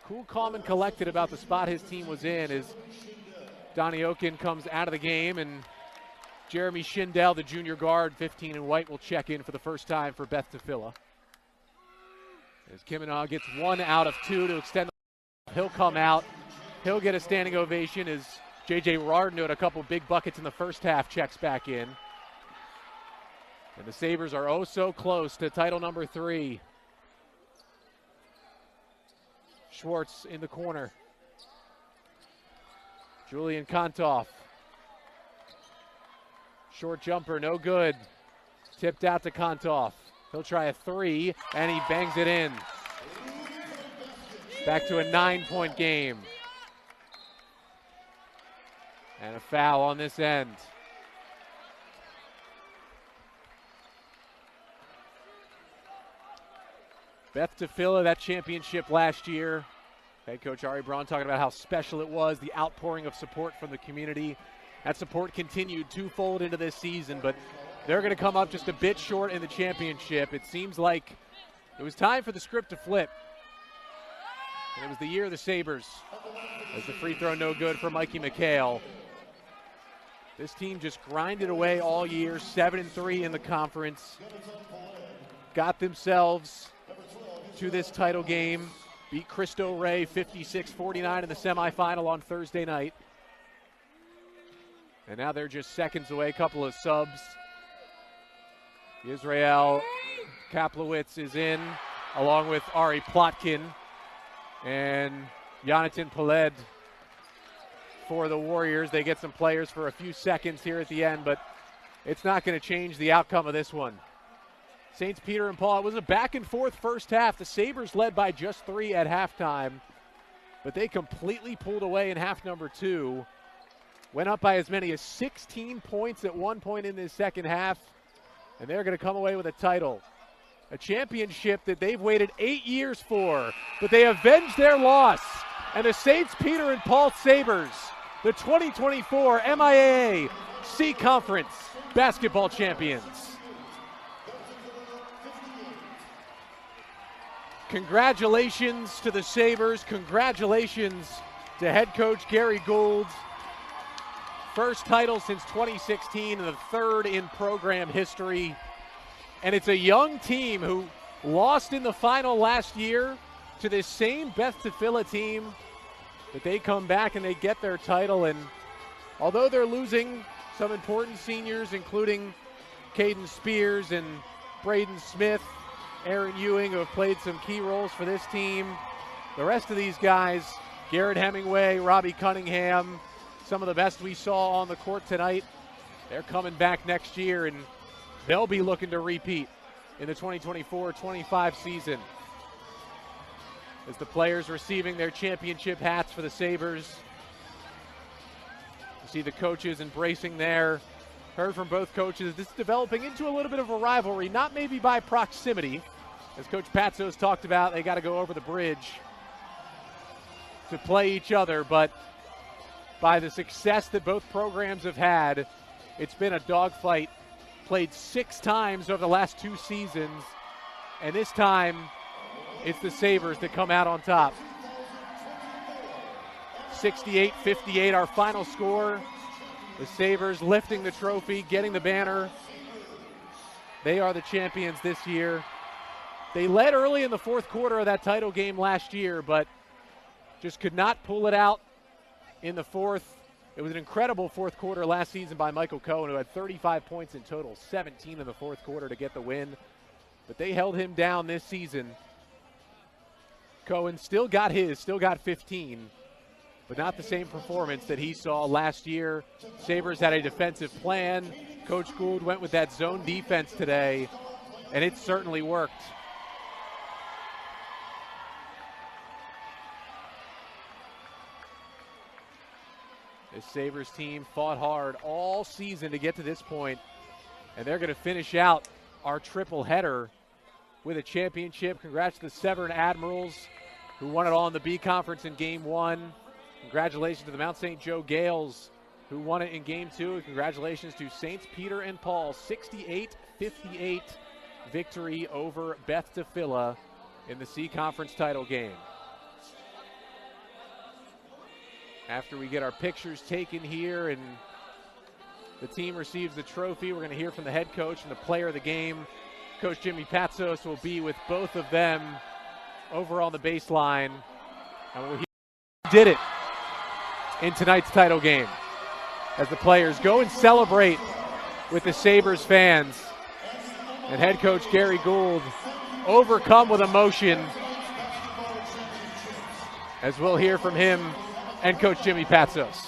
cool, calm, and collected about the spot his team was in as Donnie Oken comes out of the game, and Jeremy Schindel, the junior guard, 15 in white, will check in for the first time for Beth Tfiloh. As Kivanaugh gets 1 out of 2 to extend the, he'll come out. He'll get a standing ovation as J.J. Rardon had a couple big buckets in the first half, checks back in. And the Sabres are oh so close to title number 3. Schwartz in the corner. Julian Kontoff. Short jumper, no good. Tipped out to Kontoff. He'll try a 3, and he bangs it in. Back to a 9-point game. And a foul on this end. Beth Tfiloh, that championship last year. Head coach Ari Braun talking about how special it was, the outpouring of support from the community. That support continued twofold into this season, but they're going to come up just a bit short in the championship. It seems like It was time for the script to flip. And it was the year of the Sabres. As the free throw no good for Mikey McHale. This team just grinded away all year, 7-3 in the conference. Got themselves to this title game. Beat Cristo Rey 56-49 in the semifinal on Thursday night. And now they're just seconds away, a couple of subs. Israel Kaplowitz is in, along with Ari Plotkin and Jonathan Peled for the Warriors. They get some players for a few seconds here at the end, but it's not going to change the outcome of this one. St. Peter and Paul, it was a back-and-forth first half. The Sabres led by just 3 at halftime, but they completely pulled away in half number 2. Went up by as many as 16 points at one point in this second half, and they're going to come away with a title. A championship that they've waited 8 years for, but they avenged their loss. And the St. Peter and Paul Sabres, the 2024 MIAA C Conference basketball champions. Congratulations to the Sabres. Congratulations to head coach Gary Gould. First title since 2016 and the third in program history. And it's a young team who lost in the final last year to this same Beth Tfiloh team. But they come back and they get their title. And although they're losing some important seniors, including Caden Spears and Braden Smith, Aaron Ewing, who have played some key roles for this team, the rest of these guys, Garrett Hemingway, Robbie Cunningham, some of the best we saw on the court tonight, they're coming back next year, and they'll be looking to repeat in the 2024-25 season. As the players receiving their championship hats for the Sabres, you see the coaches embracing there. Heard from both coaches, this is developing into a little bit of a rivalry, not maybe by proximity. As Coach Patsos talked about, they got to go over the bridge to play each other, but by the success that both programs have had, it's been a dogfight. Played 6 times over the last 2 seasons, and this time it's the Sabres that come out on top. 68-58, our final score. The Sabres lifting the trophy, getting the banner. They are the champions this year. They led early in the fourth quarter of that title game last year, but just could not pull it out in the fourth. It was an incredible fourth quarter last season by Michael Cohen, who had 35 points in total, 17 in the fourth quarter to get the win. But they held him down this season. Cohen still got 15, but not the same performance that he saw last year. Sabres had a defensive plan. Coach Gould went with that zone defense today, and it certainly worked. This Sabres team fought hard all season to get to this point, and they're going to finish out our triple header with a championship. Congrats to the Severn Admirals, who won it all in the B Conference in Game 1. Congratulations to the Mount St. Joe Gales, who won it in Game 2. And congratulations to St. Peter and Paul, 68-58 victory over Beth Tfiloh in the C Conference title game. After we get our pictures taken here and the team receives the trophy, we're going to hear from the head coach and the player of the game. Coach Jimmy Patsos will be with both of them over on the baseline. And we'll hear who did it in tonight's title game as the players go and celebrate with the Sabres fans. And head coach Gary Gould overcome with emotion, as we'll hear from him and Coach Jimmy Patsos.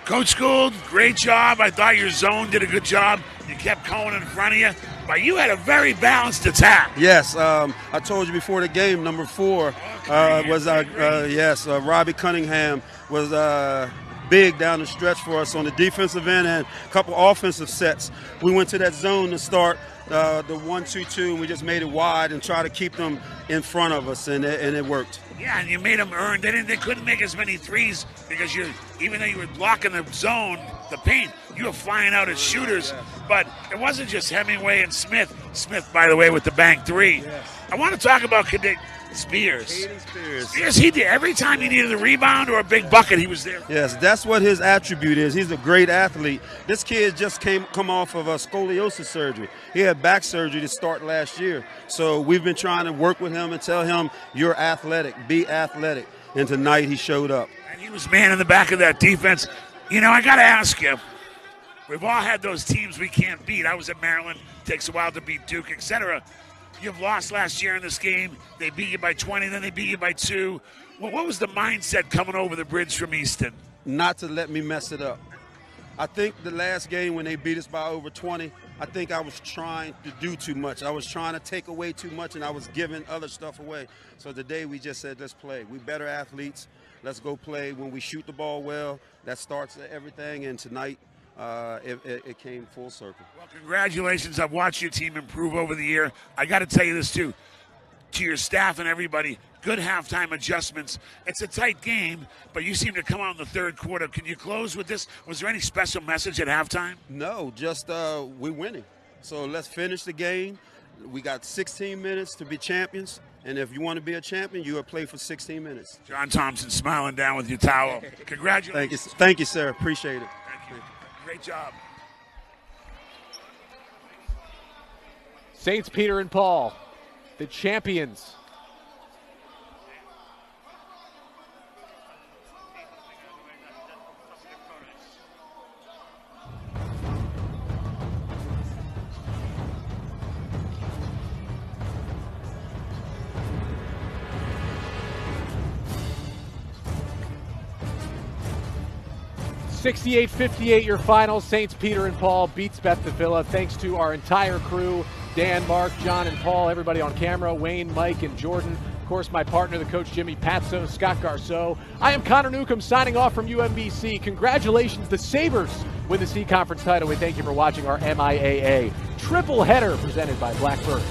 Coach Gould, great job. I thought your zone did a good job. You kept Cohen in front of you, but you had a very balanced attack. Yes, I told you before the game, number 4 was Robbie Cunningham was big down the stretch for us on the defensive end and a couple offensive sets. We went to that zone to start the 1-2-2, and we just made it wide and try to keep them in front of us, and it worked. Yeah, and you made them earn. They couldn't make as many threes because even though you were blocking the zone, the paint, you were flying out as shooters. But it wasn't just Hemingway and Smith. Smith, by the way, with the bank three. I want to talk about Spears. Spears, he did. Every time he needed a rebound or a big bucket, he was there. Yes, that's what his attribute is. He's a great athlete. This kid just come off of a scoliosis surgery. He had back surgery to start last year. So we've been trying to work with him and tell him, you're athletic, be athletic. And tonight he showed up. And he was man in the back of that defense. You know, I got to ask you, we've all had those teams we can't beat. I was at Maryland. Takes a while to beat Duke, etc. You've lost last year in this game. They beat you by 20, then they beat you by 2. Well, what was the mindset coming over the bridge from Easton? Not to let me mess it up. I think the last game when they beat us by over 20, I think I was trying to do too much. I was trying to take away too much, and I was giving other stuff away. So today we just said, let's play. We better athletes. Let's go play. When we shoot the ball well, that starts everything. And tonight, it came full circle. Well, congratulations. I've watched your team improve over the year. I got to tell you this, too. To your staff and everybody, good halftime adjustments. It's a tight game, but you seem to come out in the third quarter. Can you close with this? Was there any special message at halftime? No, just we're winning. So let's finish the game. We got 16 minutes to be champions. And if you want to be a champion, you will play for 16 minutes. John Thompson smiling down with your towel. Congratulations. Thank you, sir. Appreciate it. Thank you. Great job. Saints Peter and Paul, the champions. (68-58) your final. Saints Peter and Paul beats Beth Tfiloh. Thanks to our entire crew, Dan, Mark, John, and Paul, everybody on camera, Wayne, Mike, and Jordan. Of course, my partner, the coach Jimmy Patso, Scott Garceau. I am Connor Newcomb signing off from UMBC. Congratulations, the Sabres win the C Conference title. We thank you for watching our MIAA triple header presented by Blackbird.